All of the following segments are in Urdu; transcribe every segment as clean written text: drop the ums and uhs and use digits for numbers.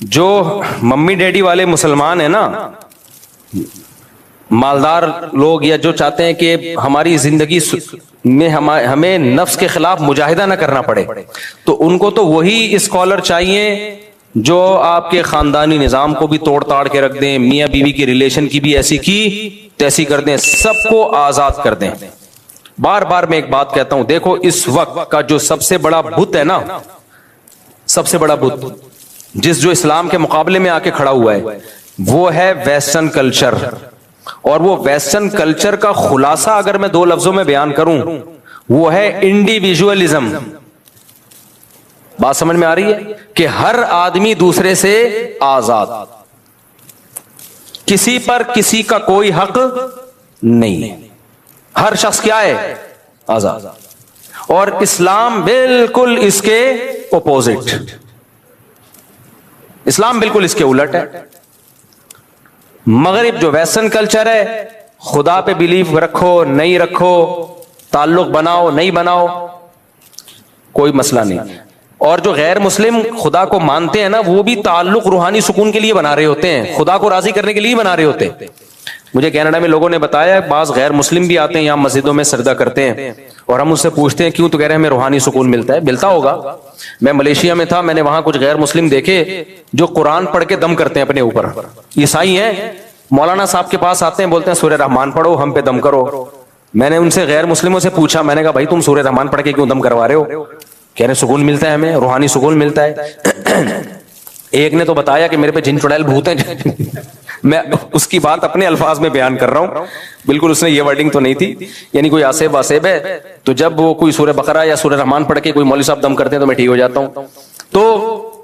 جو ممی ڈیڈی والے مسلمان ہیں نا، مالدار لوگ، یا جو چاہتے ہیں کہ ہماری زندگی میں ہمیں نفس کے خلاف مجاہدہ نہ کرنا پڑے، تو ان کو تو وہی اسکالر چاہیے جو آپ کے خاندانی نظام کو بھی توڑ تاڑ کے رکھ دیں، میاں بیوی کی ریلیشن کی بھی ایسی کی تیسی کر دیں، سب کو آزاد کر دیں۔ بار بار میں ایک بات کہتا ہوں، دیکھو اس وقت کا جو سب سے بڑا بت ہے نا، سب سے بڑا بت جو اسلام کے مقابلے میں آ کے کھڑا ہوا ہے، وہ ہے ویسٹرن کلچر۔ اور وہ ویسٹرن کلچر کا خلاصہ اگر میں دو لفظوں میں بیان کروں، وہ ہے انڈیویجولزم۔ بات سمجھ میں آ رہی ہے کہ ہر آدمی دوسرے سے آزاد، کسی پر کسی کا کوئی حق نہیں، ہر شخص کیا ہے؟ آزاد۔ اور اسلام بالکل اس کے اپوزٹ، اسلام بالکل اس کے الٹ ہے۔ مغرب جو ویسٹرن کلچر ہے، خدا پہ بلیو رکھو نہیں رکھو، تعلق بناؤ نہیں بناؤ، کوئی مسئلہ نہیں۔ اور جو غیر مسلم خدا کو مانتے ہیں نا، وہ بھی تعلق روحانی سکون کے لیے بنا رہے ہوتے ہیں، خدا کو راضی کرنے کے لیے بنا رہے ہوتے ہیں۔ مجھے کینیڈا میں لوگوں نے بتایا، بعض غیر مسلم بھی آتے ہیں یہاں مسجدوں میں سجدہ کرتے ہیں، اور ہم اس سے پوچھتے ہیں کیوں، تو کہہ رہے ہیں ہمیں روحانی سکون ملتا ہے۔ ملتا ہوگا، میں ملیشیا میں تھا، میں نے وہاں کچھ غیر مسلم دیکھے جو قرآن پڑھ کے دم کرتے ہیں اپنے اوپر، عیسائی ہیں، مولانا صاحب کے پاس آتے ہیں، بولتے ہیں سورہ رحمان پڑھو ہم پہ دم کرو۔ میں نے ان سے غیر مسلموں سے پوچھا، میں نے کہا بھائی تم سورہ رحمان پڑھ کے کیوں دم کروا رہے ہو؟ کہہ رہے سکون ملتا ہے ہمیں، روحانی سکون ملتا ہے۔ ایک نے تو بتایا کہ میرے پہ جن چڑیل بھوت ہیں، میں اس کی بات اپنے الفاظ میں بیان کر رہا ہوں، بالکل اس نے یہ ورڈنگ تو نہیں تھی، یعنی کوئی آسیب واسیب ہے تو جب وہ کوئی سورہ بقرہ یا سورہ رحمان پڑھ کے کوئی مولوی صاحب دم کرتے ہیں تو میں ٹھیک ہو جاتا ہوں۔ تو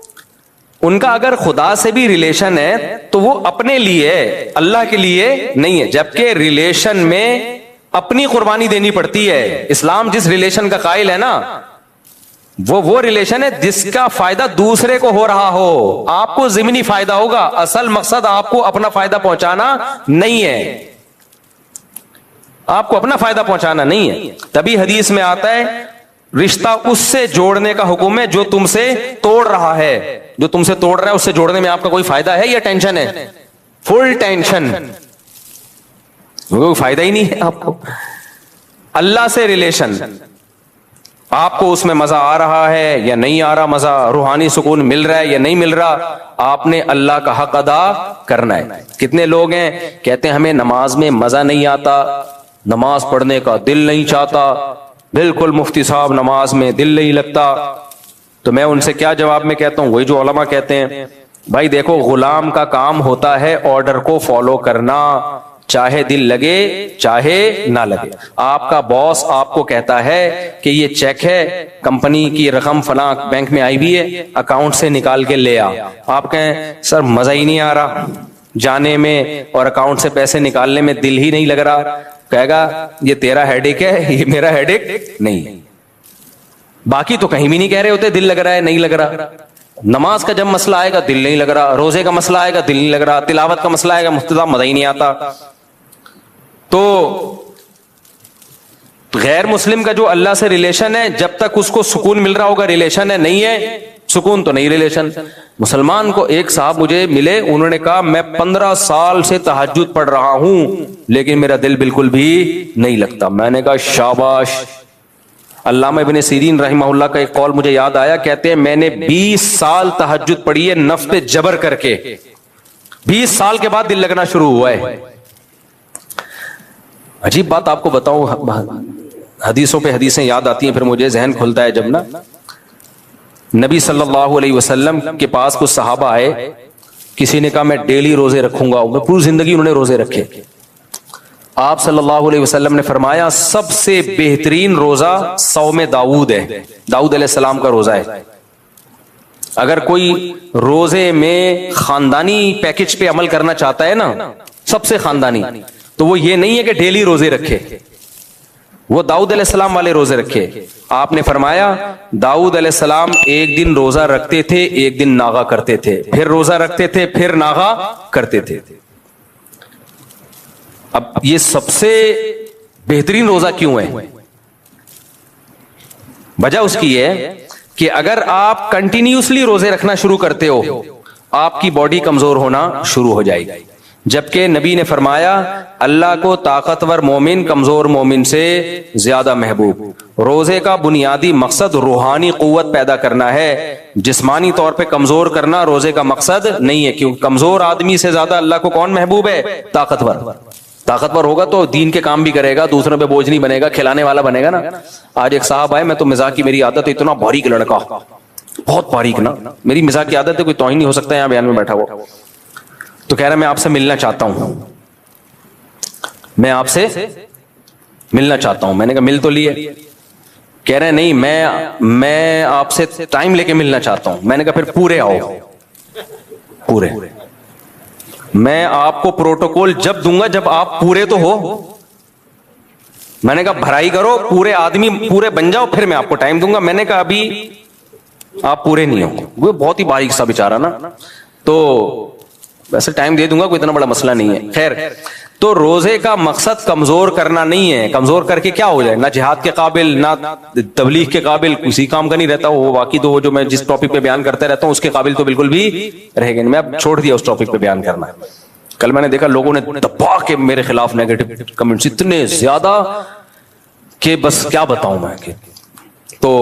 ان کا اگر خدا سے بھی ریلیشن ہے تو وہ اپنے لیے، اللہ کے لیے نہیں ہے، جبکہ ریلیشن میں اپنی قربانی دینی پڑتی ہے۔ اسلام جس ریلیشن کا قائل ہے نا، وہ ریلیشن ہے جس کا فائدہ دوسرے کو ہو رہا ہو، آپ کو ضمنی فائدہ ہوگا، اصل مقصد آپ کو اپنا فائدہ پہنچانا نہیں ہے، آپ کو اپنا فائدہ پہنچانا نہیں ہے۔ تبھی حدیث میں آتا ہے رشتہ اس سے جوڑنے کا حکم ہے جو تم سے توڑ رہا ہے، جو تم سے توڑ رہا ہے اس سے جوڑنے میں آپ کا کوئی فائدہ ہے یا ٹینشن ہے؟ فل ٹینشن، کوئی فائدہ ہی نہیں ہے آپ کو۔ اللہ سے ریلیشن، آپ کو اس میں مزہ آ رہا ہے یا نہیں آ رہا مزہ، روحانی سکون مل رہا ہے یا نہیں مل رہا، آپ نے اللہ کا حق ادا کرنا ہے۔ کتنے لوگ ہیں کہتے ہیں ہمیں نماز میں مزہ نہیں آتا، نماز پڑھنے کا دل نہیں چاہتا، بالکل مفتی صاحب نماز میں دل نہیں لگتا، تو میں ان سے کیا جواب میں کہتا ہوں، وہی جو علماء کہتے ہیں، بھائی دیکھو غلام کا کام ہوتا ہے آرڈر کو فالو کرنا، چاہے دل لگے چاہے نہ لگے۔ آپ کا باس آپ کو کہتا ہے کہ یہ چیک ہے، کمپنی کی رقم فلاں بینک میں آئی بھی ہے، اکاؤنٹ سے نکال کے لے آ، آپ کہیں سر مزہ ہی نہیں آ رہا جانے میں اور اکاؤنٹ سے پیسے نکالنے میں، دل ہی نہیں لگ رہا، کہے گا یہ تیرا ہیڈیک ہے، یہ میرا ہیڈیک نہیں۔ باقی تو کہیں بھی نہیں کہہ رہے ہوتے دل لگ رہا ہے نہیں لگ رہا۔ نماز کا جب مسئلہ آئے گا دل نہیں لگ رہا، روزے کا مسئلہ آئے گا دل نہیں لگ رہا، تلاوت کا مسئلہ آئے گا مفتی صاحب مزہ ہی نہیں آتا۔ تو غیر مسلم کا جو اللہ سے ریلیشن ہے، جب تک اس کو سکون مل رہا ہوگا ریلیشن ہے، نہیں ہے سکون تو نہیں ریلیشن۔ مسلمان کو ایک صاحب مجھے ملے، انہوں نے کہا میں 15 سال سے تہجد پڑھ رہا ہوں لیکن میرا دل بالکل بھی نہیں لگتا۔ میں نے کہا شاباش۔ علامہ ابن سیرین رحمہ اللہ کا ایک قول مجھے یاد آیا، کہتے ہیں میں نے 20 سال تہجد پڑھی ہے نفس پہ جبر کر کے، 20 سال کے بعد دل لگنا شروع ہوا ہے۔ عجیب بات آپ کو بتاؤں، حدیثوں پہ حدیثیں یاد آتی ہیں، پھر مجھے ذہن کھلتا ہے جب نا نبی صلی اللہ علیہ وسلم کے پاس کچھ صحابہ آئے، کسی نے کہا میں ڈیلی روزے رکھوں گا، پوری زندگی انہوں نے روزے رکھے۔ آپ صلی اللہ علیہ وسلم نے فرمایا سب سے بہترین روزہ صوم داؤد ہے، داؤد علیہ السلام کا روزہ ہے۔ اگر کوئی روزے میں خاندانی پیکج پہ عمل کرنا چاہتا ہے نا، سب سے خاندانی، تو وہ یہ نہیں ہے کہ ڈیلی روزے رکھے، وہ داؤد علیہ السلام والے روزے رکھے۔ آپ نے فرمایا داؤد علیہ السلام ایک دن روزہ رکھتے تھے، ایک دن ناغا کرتے تھے، پھر روزہ رکھتے تھے، پھر ناغا کرتے تھے۔ اب یہ سب سے بہترین روزہ کیوں ہے؟ وجہ اس کی ہے کہ اگر آپ کنٹینیوسلی روزے رکھنا شروع کرتے ہو آپ کی باڈی کمزور ہونا شروع ہو جائے گی. جبکہ نبی نے فرمایا اللہ کو طاقتور مومن کمزور مومن سے زیادہ محبوب. روزے کا بنیادی مقصد روحانی قوت پیدا کرنا ہے, جسمانی طور پہ کمزور کرنا روزے کا مقصد نہیں ہے, کیونکہ کمزور آدمی سے زیادہ اللہ کو کون محبوب ہے؟ طاقتور. طاقتور ہوگا تو دین کے کام بھی کرے گا, دوسروں پہ بوجھ نہیں بنے گا, کھلانے والا بنے گا نا. آج ایک صاحب آئے, میں تو مزاح کی میری عادت ہے, اتنا باریک لڑکا, بہت باریک نا, میری مزاح کی عادت ہے, کوئی توہین نہیں ہو سکتا یہاں بیان میں بیٹھا ہوا. تو کہہ رہا میں آپ سے ملنا چاہتا ہوں, میں آپ سے ملنا چاہتا ہوں. میں نے کہا مل تو لیے. کہہ رہے نہیں میں آپ سے ٹائم لے کے ملنا چاہتا ہوں. میں نے کہا پھر پورے آؤ, پورے. میں آپ کو پروٹوکول جب دوں گا جب آپ پورے تو ہو. میں نے کہا بھرائی کرو, پورے آدمی پورے بن جاؤ, پھر میں آپ کو ٹائم دوں گا. میں نے کہا ابھی آپ پورے نہیں ہو. وہ بہت ہی باریک سا بیچارہ نا, تو ویسے ٹائم دے دوں گا, کوئی اتنا بڑا مسئلہ نہیں ہے. خیر, تو روزے کا مقصد کمزور کرنا نہیں ہے. کمزور کر کے کیا ہو جائے؟ نہ جہاد کے قابل, نہ تبلیغ کے قابل, کسی کام کا نہیں رہتا وہ. باقی تو وہ جو میں جس ٹاپک پہ بیان کرتا رہتا ہوں اس کے قابل تو بالکل بھی رہے گا نہیں. میں اب چھوڑ دیا اس ٹاپک پہ بیان کرنا. کل میں نے دیکھا لوگوں نے دبا کے میرے خلاف نیگیٹو کمنٹس اتنے زیادہ کہ بس کیا بتاؤں میں. کہ تو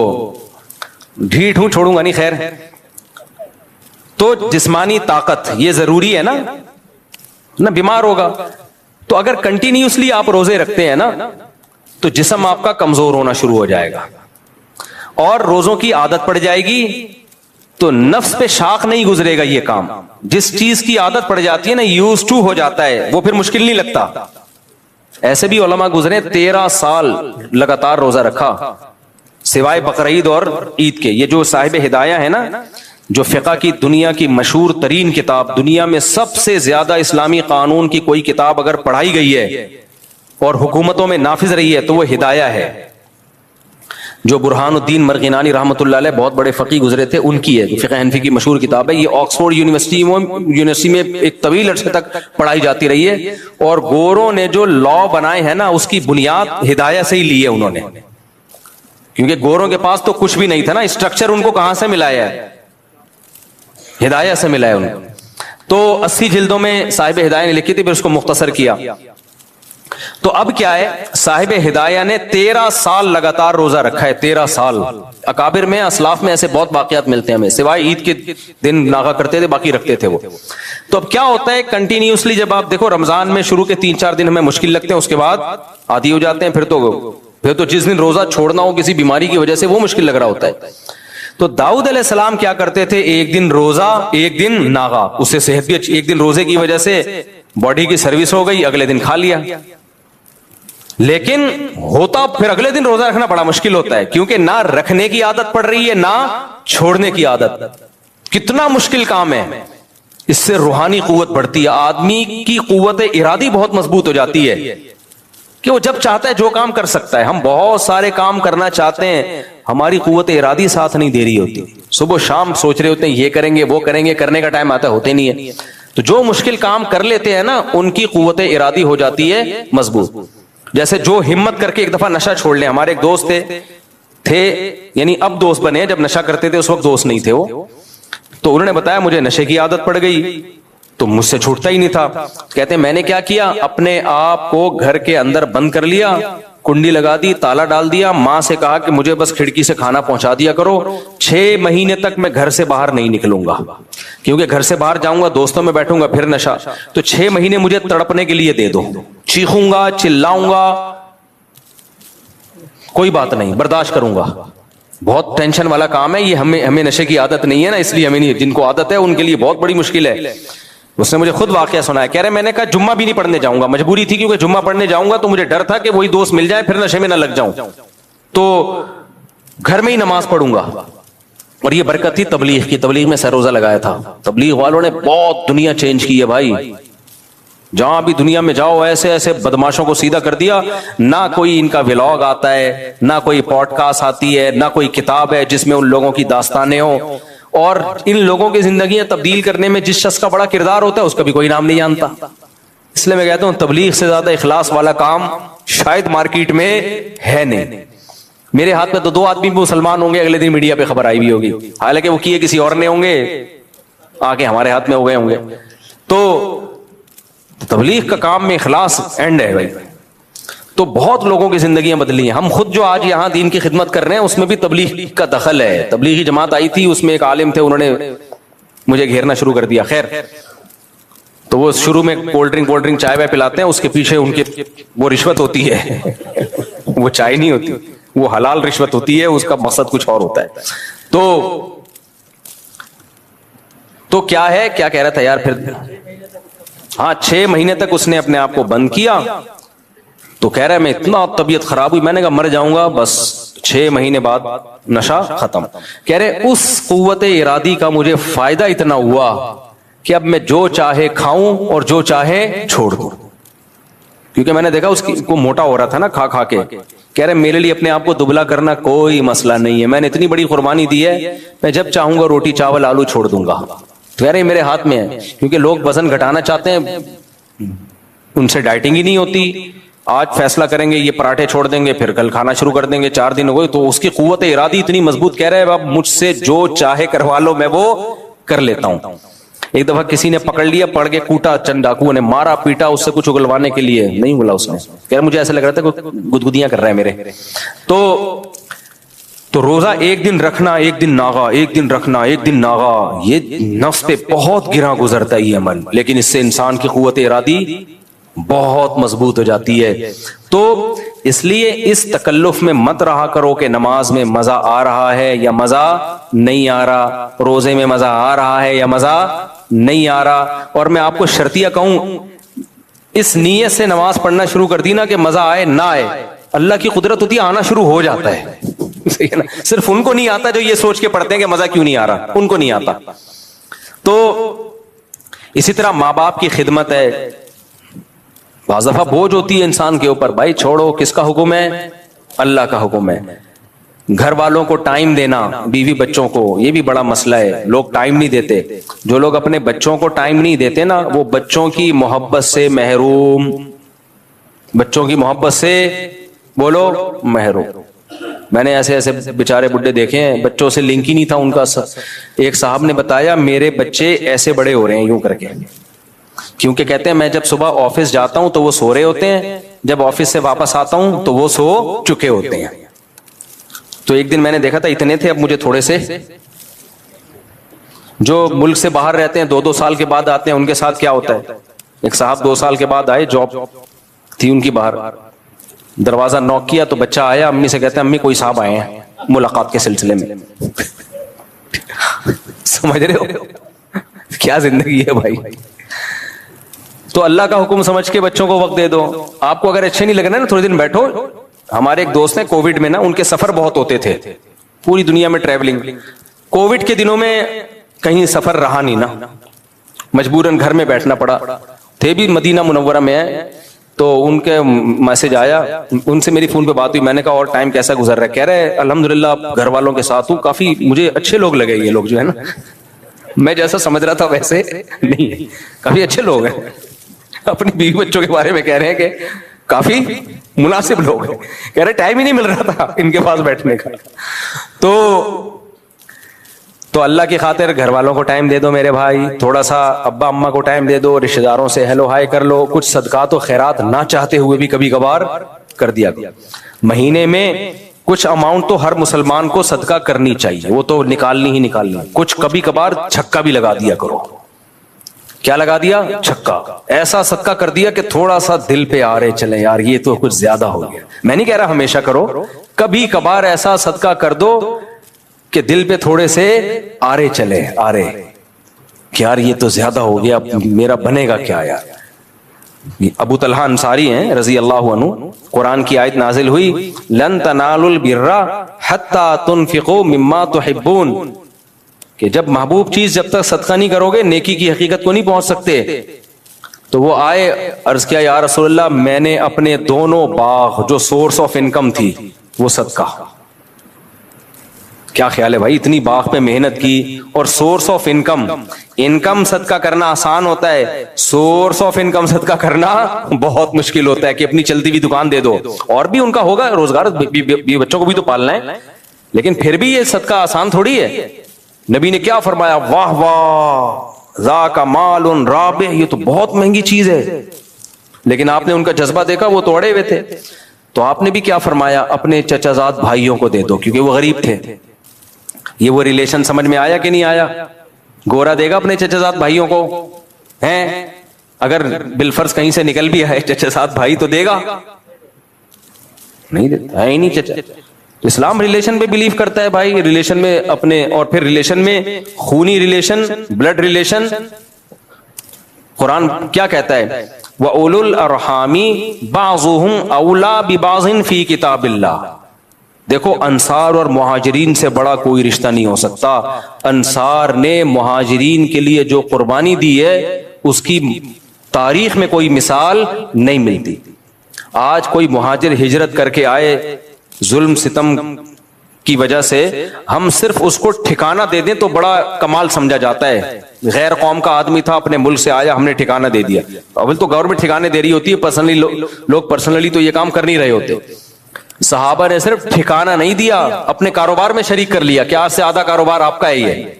ڈھیٹ ہوں, چھوڑوں گا نہیں. خیر, تو جسمانی طاقت یہ ضروری ہے نا, بیمار ہوگا تو اگر کنٹینیوسلی آپ روزے رکھتے ہیں نا تو جسم آپ کا کمزور ہونا شروع ہو جائے گا, اور روزوں کی عادت پڑ جائے گی تو نفس پہ شاخ نہیں گزرے گا. یہ کام جس چیز کی عادت پڑ جاتی ہے نا, یوز ٹو ہو جاتا ہے, وہ پھر مشکل نہیں لگتا. ایسے بھی علماء گزرے 13 سال لگاتار روزہ رکھا سوائے بقرعید اور عید کے. یہ جو صاحب ہدایہ ہے نا, جو فقہ کی دنیا کی مشہور ترین کتاب, دنیا میں سب سے زیادہ اسلامی قانون کی کوئی کتاب اگر پڑھائی گئی ہے اور حکومتوں میں نافذ رہی ہے تو وہ ہدایہ ہے, جو برہان الدین مرغینانی رحمۃ اللہ علیہ بہت بڑے فقی گزرے تھے, ان کی ہے. فقہ حنفی کی مشہور کتاب ہے. یہ آکسفورڈ یونیورسٹی میں ایک طویل عرصے تک پڑھائی جاتی رہی ہے, اور گوروں نے جو لا بنائے ہیں نا اس کی بنیاد ہدایہ سے ہی لی ہے انہوں نے, کیونکہ گوروں کے پاس تو کچھ بھی نہیں تھا نا, اسٹرکچر ان کو کہاں سے ملایا ہے؟ ہدایہ سے ملا ہے ان کو. تو 80 جلدوں میں صاحب ہدایہ نے لکھی تھی, پھر اس کو مختصر کیا. تو اب کیا ہے, صاحب ہدایہ نے 13 سال لگاتار روزہ رکھا ہے. 13 سال. اکابر میں اسلاف میں ایسے بہت واقعات ملتے ہیں ہمیں, سوائے عید کے دن ناغا کرتے تھے, باقی رکھتے تھے وہ. تو اب کیا ہوتا ہے کنٹینیوسلی, جب آپ دیکھو رمضان میں شروع کے 3-4 دن ہمیں مشکل لگتے ہیں, اس کے بعد عادی ہو جاتے ہیں. پھر تو جس دن روزہ چھوڑنا ہو کسی بیماری کی وجہ سے وہ مشکل لگ رہا ہوتا ہے. تو داؤد علیہ السلام کیا کرتے تھے, ایک دن روزہ ایک دن ناغا. اس سے صحت بھی اچھی, ایک دن روزے کی وجہ سے باڈی کی سروس ہو گئی, اگلے دن کھا لیا. لیکن ہوتا پھر اگلے دن روزہ رکھنا بڑا مشکل ہوتا ہے, کیونکہ نہ رکھنے کی عادت پڑ رہی ہے نہ چھوڑنے کی عادت. کتنا مشکل کام ہے. اس سے روحانی قوت بڑھتی ہے, آدمی کی قوت ارادی بہت مضبوط ہو جاتی ہے کہ وہ جب چاہتا ہے جو کام کر سکتا ہے. ہم بہت سارے کام کرنا چاہتے ہیں, ہماری قوت ارادی ساتھ نہیں دے رہی ہوتی. صبح شام سوچ رہے ہوتے ہیں یہ کریں گے وہ کریں گے, کرنے کا ٹائم آتا ہے ہوتے نہیں ہے. تو جو مشکل کام کر لیتے ہیں نا ان کی قوت ارادی ہو جاتی ہے مضبوط. جیسے جو ہمت کر کے ایک دفعہ نشہ چھوڑ لیں. ہمارے ایک دوست تھے یعنی اب دوست بنے, جب نشہ کرتے تھے اس وقت دوست نہیں تھے وہ. تو انہوں نے بتایا مجھے نشے کی عادت پڑ گئی تو مجھ سے چھوٹتا ہی نہیں تھا. کہتے ہیں میں نے کیا کیا, اپنے آپ کو گھر کے اندر بند کر لیا, کنڈی لگا دی, تالا ڈال دیا, ماں سے کہا کہ مجھے بس کھڑکی سے کھانا پہنچا دیا کرو. 6 مہینے تک میں گھر سے باہر نہیں نکلوں گا, کیونکہ گھر سے باہر جاؤں گا دوستوں میں بیٹھوں گا پھر نشہ. تو 6 مہینے مجھے تڑپنے کے لیے دے دو, چیخوں گا چلاؤں گا کوئی بات نہیں, برداشت کروں گا. بہت ٹینشن والا کام ہے یہ. ہمیں نشے کی عادت نہیں ہے نا, اس لیے ہمیں نہیں. جن کو عادت ہے ان کے لیے بہت بڑی مشکل ہے. اس نے مجھے خود واقعہ سنایا, کہہ رہے میں نے کہا جمعہ بھی نہیں پڑھنے جاؤں گا, مجبوری تھی کیونکہ جمعہ پڑھنے جاؤں گا تو مجھے ڈر تھا کہ وہی دوست مل جائے پھر نشے میں نہ لگ جاؤں, تو گھر میں ہی نماز پڑھوں گا. اور یہ برکت تھی تبلیغ کی. تبلیغ میں سر روزہ لگایا تھا. تبلیغ والوں نے بہت دنیا چینج کی ہے بھائی. جہاں بھی دنیا میں جاؤ ایسے ایسے بدماشوں کو سیدھا کر دیا. نہ کوئی ان کا ولاگ آتا ہے, نہ کوئی پوڈ کاسٹ آتی ہے, نہ کوئی کتاب ہے جس میں ان لوگوں کی داستانیں ہوں. اور ان لوگوں کی زندگیاں تبدیل کرنے میں جس شخص کا بڑا کردار ہوتا ہے اس کا بھی کوئی نام نہیں جانتا. اس لیے میں کہتا ہوں تبلیغ سے زیادہ اخلاص والا کام شاید مارکیٹ میں ہے نہیں. میرے ہاتھ میں تو 2 آدمی مسلمان ہوں گے, اگلے دن میڈیا پہ خبر آئی بھی ہوگی, حالانکہ وہ کیے کسی اور نے ہوں گے, آگے ہمارے ہاتھ میں ہو گئے ہوں گے. تو تبلیغ کا کام میں اخلاص اینڈ ہے بھائی. تو بہت لوگوں کی زندگیاں بدلی ہیں. ہم خود جو آج یہاں دین کی خدمت کر رہے ہیں اس میں بھی تبلیغ کا دخل ہے. تبلیغی جماعت آئی تھی, اس میں ایک عالم تھے, انہوں نے مجھے گھیرنا شروع کر دیا. خیر, تو وہ شروع میں کولڈ ڈرنک چائے وائے پلاتے ہیں, اس کے پیچھے ان کے وہ رشوت ہوتی ہے. وہ چائے نہیں ہوتی, وہ حلال رشوت ہوتی ہے, اس کا مقصد کچھ اور ہوتا ہے. تو کیا ہے, کیا کہہ رہا تھا یار پھر, ہاں 6 مہینے تک اس نے اپنے آپ کو بند کیا. تو کہہ رہا ہے میں اتنا طبیعت خراب ہوئی, میں نے کہا مر جاؤں گا بس. 6 مہینے بعد نشہ ختم. کہہ رہے اس قوت ارادی کا مجھے فائدہ اتنا ہوا کہ اب میں جو چاہے کھاؤں اور جو چاہے چھوڑ دوں. کیونکہ میں نے دیکھا اس کو موٹا ہو رہا تھا نا کھا کے. کہہ رہے میرے لیے اپنے آپ کو دبلا کرنا کوئی مسئلہ نہیں ہے, میں نے اتنی بڑی قربانی دی ہے, میں جب چاہوں گا روٹی چاول آلو چھوڑ دوں گا. تو کہہ رہے میرے ہاتھ میں ہے, کیونکہ لوگ وزن گھٹانا چاہتے ہیں, ان سے ڈائٹنگ ہی نہیں ہوتی. آج فیصلہ کریں گے یہ پراٹھے چھوڑ دیں گے, پھر کل کھانا شروع کر دیں گے, 4 دن ہو گئے. تو اس کی قوت ارادی اتنی مضبوط, کہہ رہے اب مجھ سے جو چاہے کروا لو میں وہ کر لیتا ہوں. ایک دفعہ کسی نے پکڑ لیا, پڑ کے کوٹا, چند ڈاکوؤں نے مارا پیٹا اس سے کچھ اگلوانے کے لیے, نہیں بولا اس نے. کہہ رہے مجھے ایسا لگ رہا تھا کہ گدگدیاں کر رہا ہے میرے. تو روزہ ایک دن رکھنا, ایک دن ناغا, ایک دن رکھنا, ایک دن ناغا, یہ نفس پہ بہت گراں گزرتا ہے یہ عمل, لیکن اس سے انسان کی قوت ارادی بہت مضبوط ہو جاتی ہے. تو اس لیے اس تکلف میں مت رہا کرو کہ نماز میں مزہ آ رہا ہے یا مزہ نہیں آ رہا, روزے میں مزہ آ رہا ہے یا مزہ نہیں آ رہا. اور میں آپ کو شرطیہ کہوں, اس نیت سے نماز پڑھنا شروع کر دی نا کہ مزہ آئے نہ آئے, اللہ کی قدرت ہوتی ہے, آنا شروع ہو جاتا ہے. صرف ان کو نہیں آتا جو یہ سوچ کے پڑھتے ہیں کہ مزہ کیوں نہیں آ رہا, ان کو نہیں آتا. تو اسی طرح ماں باپ کی خدمت ہے, بعض دفعہ بوجھ ہوتی ہے انسان کے اوپر, بھائی چھوڑو, کس کا حکم ہے, اللہ کا حکم ہے. گھر والوں کو ٹائم دینا, بیوی بچوں کو, یہ بھی بڑا مسئلہ ہے, لوگ ٹائم نہیں دیتے. جو لوگ اپنے بچوں کو ٹائم نہیں دیتے نا, وہ بچوں کی محبت سے محروم, بچوں کی محبت سے بولو محروم. میں نے ایسے بیچارے بڈھے دیکھے ہیں, بچوں سے لنک ہی نہیں تھا ان کا. ایک صاحب نے بتایا میرے بچے ایسے بڑے ہو رہے ہیں یوں کر کے, کیونکہ کہتے ہیں میں جب صبح آفس جاتا ہوں تو وہ سو رہے ہوتے ہیں, جب آفس سے واپس آتا ہوں تو وہ سو چکے ہوتے ہیں. تو ایک دن میں نے دیکھا تھا اتنے تھے, اب مجھے تھوڑے سے, جو ملک سے باہر رہتے ہیں 2-2 سال کے بعد آتے ہیں, ان کے ساتھ کیا ہوتا ہے. ایک صاحب 2 سال کے بعد آئے, جاب تھی ان کی باہر, دروازہ نوک کیا تو بچہ آیا, امی سے کہتے ہیں امی کوئی صاحب آئے ہیں ملاقات کے سلسلے میں. سمجھ رہے ہو کیا زندگی ہے بھائی. تو اللہ کا حکم سمجھ کے بچوں کو وقت دے دو. آپ کو اگر اچھے نہیں لگنا نا, تھوڑے دن بیٹھو. ہمارے ایک دوست ہیں کووڈ میں نا, ان کے سفر بہت ہوتے تھے, پوری دنیا میں ٹریولنگ. کووڈ کے دنوں میں کہیں سفر رہا نہیں نا, مجبوراً گھر میں بیٹھنا پڑا. تھے بھی مدینہ منورہ میں ہیں, تو ان کے میسج آیا, ان سے میری فون پہ بات ہوئی. میں نے کہا اور ٹائم کیسا گزر رہا ہے؟ کہہ رہے الحمدللہ گھر والوں کے ساتھ ہوں, کافی مجھے اچھے لوگ لگے یہ لوگ جو ہے نا, میں جیسا سمجھ رہا تھا ویسے نہیں, کافی اچھے لوگ ہیں. اپنی بیوی بچوں کے بارے میں کہہ رہے ہیں کہ کافی مناسب لوگ ہیں. کہہ رہے ٹائم ہی نہیں مل رہا تھا ان کے پاس بیٹھنے کا. تو اللہ کی خاطر گھر والوں کو ٹائم دے دو میرے بھائی, تھوڑا سا ابا اماں کو ٹائم دے دو, رشتہ داروں سے ہیلو ہائی کر لو, کچھ صدقات و خیرات نہ چاہتے ہوئے بھی کبھی کبھار کر دیا. مہینے میں کچھ اماؤنٹ تو ہر مسلمان کو صدقہ کرنی چاہیے, وہ تو نکالنی ہی نکالنی. کچھ کبھی کبھار چھکا بھی لگا دیا کرو. کیا لگا دیا؟ چھکا. ایسا صدقہ کر دیا کہ تھوڑا سا دل پہ آ رہے چلے یار یہ تو کچھ زیادہ ہو گیا. میں نہیں کہہ رہا ہمیشہ کرو, کبھی کبھار ایسا صدقہ کر دو کہ دل پہ تھوڑے سے آرے چلے, آرے کہ یار یہ تو زیادہ ہو گیا, میرا بنے گا کیا یار. ابو طلحہ انصاری ہیں رضی اللہ عنہ, قرآن کی آیت نازل ہوئی لن تنالوا البر حتی تنفقوا مما تحبون, کہ جب محبوب چیز جب تک صدقہ نہیں کرو گے نیکی کی حقیقت کو نہیں پہنچ سکتے. تو وہ آئے, عرض کیا یا رسول اللہ میں نے اپنے دونوں باغ جو سورس آف انکم تھی وہ صدقہ. کیا خیال ہے بھائی, اتنی باغ پہ محنت کی اور سورس آف انکم صدقہ کرنا آسان ہوتا ہے, سورس آف انکم صدقہ کرنا بہت مشکل ہوتا ہے. کہ اپنی چلتی ہوئی دکان دے دو, اور بھی ان کا ہوگا روزگار, بچوں کو بھی تو پالنا ہے, لیکن پھر بھی یہ صدقہ آسان تھوڑی ہے. نبی نے کیا فرمایا؟ واہ واہ ذاک مال رابح، یہ تو بہت مہنگی چیز ہے. لیکن آپ نے ان کا جذبہ دیکھا، وہ تو اڑے ہوئے تھے. تو آپ نے بھی کیا فرمایا؟ اپنے چچا زاد بھائیوں کو دے دو، کیونکہ وہ غریب تھے. یہ وہ ریلیشن سمجھ میں آیا کہ نہیں آیا؟ گورا دے گا اپنے چچا زاد بھائیوں کو؟ ہیں اگر بالفرض کہیں سے نکل بھی آئے چچا زاد بھائی تو دے گا؟ نہیں دیتا ہے ہی نہیں چچا. اسلام ریلیشن پہ بلیو کرتا ہے بھائی، ریلیشن میں اپنے، اور پھر ریلیشن میں خونی ریلیشن، بلڈ ریلیشن. قرآن کیا کہتا ہے؟ وَأُولُو الْأَرْحَامِ بَعْضُهُمْ أَوْلَى بِبَعْضٍ فِي كِتَابِ اللَّهِ. دیکھو انصار اور مہاجرین سے بڑا کوئی رشتہ نہیں ہو سکتا. انصار نے مہاجرین کے لیے جو قربانی دی ہے اس کی تاریخ میں کوئی مثال نہیں ملتی. آج کوئی مہاجر ہجرت کر کے آئے ظلم ستم کی وجہ سے، ہم صرف اس کو ٹھکانہ دے دیں تو بڑا کمال سمجھا جاتا ہے. غیر قوم کا آدمی تھا، اپنے ملک سے آیا، ہم نے ٹھکانہ دے دیا. اول تو گورنمنٹ ٹھکانے دے رہی ہوتی ہے، پرسنلی لوگ پرسنلی تو یہ کام کر نہیں رہے ہوتے. صحابہ نے صرف ٹھکانہ نہیں دیا، اپنے کاروبار میں شریک کر لیا کہ آج سے آدھا کاروبار آپ کا ہی ہے.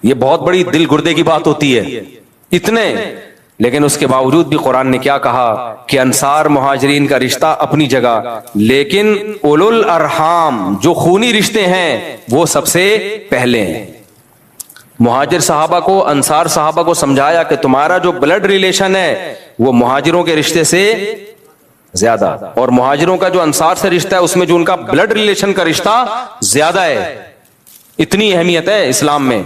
یہ بہت بڑی دل گردے کی بات ہوتی ہے. اتنے، لیکن اس کے باوجود بھی قرآن نے کیا کہا کہ انصار مہاجرین کا رشتہ اپنی جگہ، لیکن اولو الارحام جو خونی رشتے ہیں وہ سب سے پہلے ہیں. مہاجر صحابہ کو، انصار صحابہ کو سمجھایا کہ تمہارا جو بلڈ ریلیشن ہے وہ مہاجروں کے رشتے سے زیادہ، اور مہاجروں کا جو انصار سے رشتہ ہے اس میں جو ان کا بلڈ ریلیشن کا رشتہ زیادہ ہے. اتنی اہمیت ہے اسلام میں.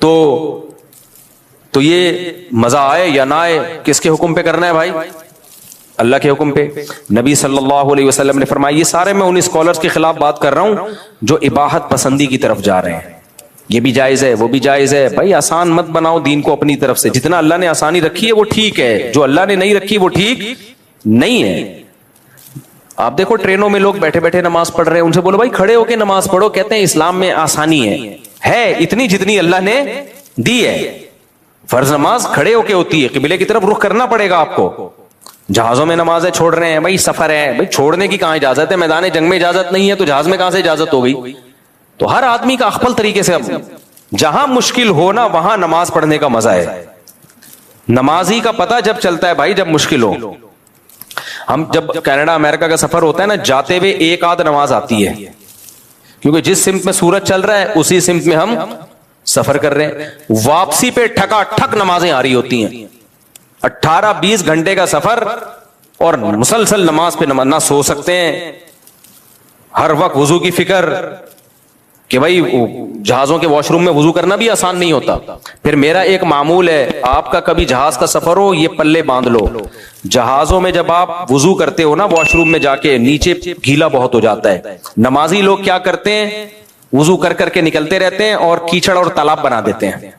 تو یہ مزہ آئے یا نہ آئے، کس کے حکم پہ کرنا ہے بھائی؟ اللہ کے حکم پہ. نبی صلی اللہ علیہ وسلم نے فرمایا، یہ سارے میں ان اسکالرز کے خلاف بات کر رہا ہوں جو اباحت پسندی کی طرف جا رہے ہیں. یہ بھی جائز ہے، وہ بھی جائز ہے. بھائی آسان مت بناؤ دین کو اپنی طرف سے. جتنا اللہ نے آسانی رکھی ہے وہ ٹھیک ہے، جو اللہ نے نہیں رکھی وہ ٹھیک نہیں ہے. آپ دیکھو ٹرینوں میں لوگ بیٹھے بیٹھے نماز پڑھ رہے ہیں، ان سے بولو بھائی کھڑے ہو کے نماز پڑھو. کہتے ہیں اسلام میں آسانی ہے اتنی جتنی اللہ نے دی ہے. فرض نماز کھڑے ہو کے ہوتی ہے، قبلے کی طرف رخ کرنا پڑے گا آپ کو. جہازوں میں نمازیں چھوڑ رہے ہیں، بھائی سفر ہے، بھائی چھوڑنے کی کہاں اجازت ہے؟ میدان جنگ میں اجازت نہیں ہے تو جہاز میں کہاں سے اجازت ہو گئی؟ تو ہر آدمی کا اخپل طریقے سے، جہاں مشکل ہو نا وہاں نماز پڑھنے کا مزہ ہے. نمازی کا پتہ جب چلتا ہے بھائی جب مشکل ہو. ہم جب کینیڈا امریکہ کا سفر ہوتا ہے نا، جاتے ہوئے ایک آدھ نماز آتی ہے، کیونکہ جس سمت میں سورج چل رہا ہے اسی سمت میں ہم سفر کر رہے ہیں. واپسی پہ ٹھکا ٹھک نمازیں آ رہی ہوتی ہیں. 18-20 گھنٹے کا سفر اور مسلسل نماز پہ نماز، نہ سو سکتے ہیں، ہر وقت وضو کی فکر کہ بھائی جہازوں کے واش روم میں وضو کرنا بھی آسان نہیں ہوتا. پھر میرا ایک معمول ہے، آپ کا کبھی جہاز کا سفر ہو یہ پلے باندھ لو، جہازوں میں جب آپ وضو کرتے ہو نا واش روم میں جا کے، نیچے گیلا بہت ہو جاتا ہے. نمازی لوگ کیا کرتے ہیں؟ وضو کر کر کے نکلتے رہتے ہیں اور کیچڑ اور تالاب بنا دیتے ہیں.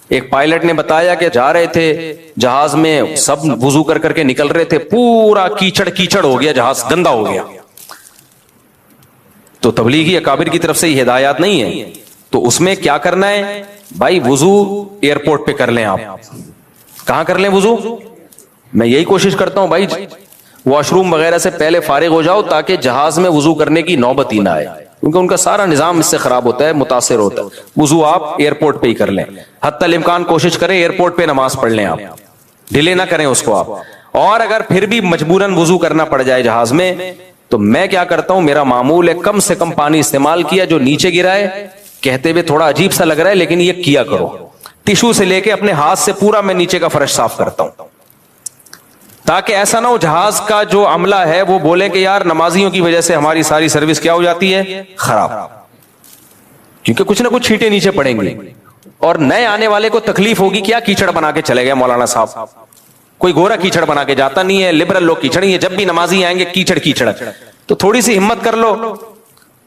ایک پائلٹ نے بتایا کہ جا رہے تھے جہاز میں، سب وضو کر کر کے نکل رہے تھے، پورا کیچڑ ہو گیا، جہاز گندا ہو گیا. تو تبلیغی اکابر کی طرف سے یہ ہدایات نہیں ہے. تو اس میں کیا کرنا ہے بھائی؟ وضو ایئرپورٹ پہ کر لیں. آپ کہاں کر لیں وضو؟ میں یہی کوشش کرتا ہوں بھائی واش روم وغیرہ سے پہلے فارغ ہو جاؤ تاکہ جہاز میں وضو کرنے کی نوبت ہی نہ آئے، کیونکہ ان کا سارا نظام اس سے خراب ہوتا ہے، متاثر ہوتا ہے. وضو آپ ایئرپورٹ پہ ہی کر لیں. حتی الامکان کوشش کریں ایئرپورٹ پہ نماز پڑھ لیں، آپ ڈیلے نہ کریں اس کو آپ. اور اگر پھر بھی مجبوراً وضو کرنا پڑ جائے جہاز میں، تو میں کیا کرتا ہوں، میرا معمول ہے کم سے کم پانی استعمال کیا، جو نیچے گرا ہے، کہتے ہوئے تھوڑا عجیب سا لگ رہا ہے لیکن یہ کیا کرو. ٹیشو سے لے کے اپنے ہاتھ سے پورا میں نیچے کا فرش صاف کرتا ہوں، تاکہ ایسا نہ ہو جہاز کا جو عملہ ہے وہ بولے کہ یار نمازیوں کی وجہ سے ہماری ساری سروس کیا ہو جاتی ہے؟ خراب. کیونکہ کچھ نہ کچھ چھینٹے نیچے پڑیں گے اور نئے آنے والے کو تکلیف ہوگی. کیا کیچڑ بنا کے چلے گئے مولانا صاحب؟ کوئی گورا کیچڑ بنا کے جاتا نہیں ہے، لبرل لوگ کیچڑ ہی ہے. جب بھی نمازی آئیں گے کیچڑ. تو تھوڑی سی ہمت کر لو.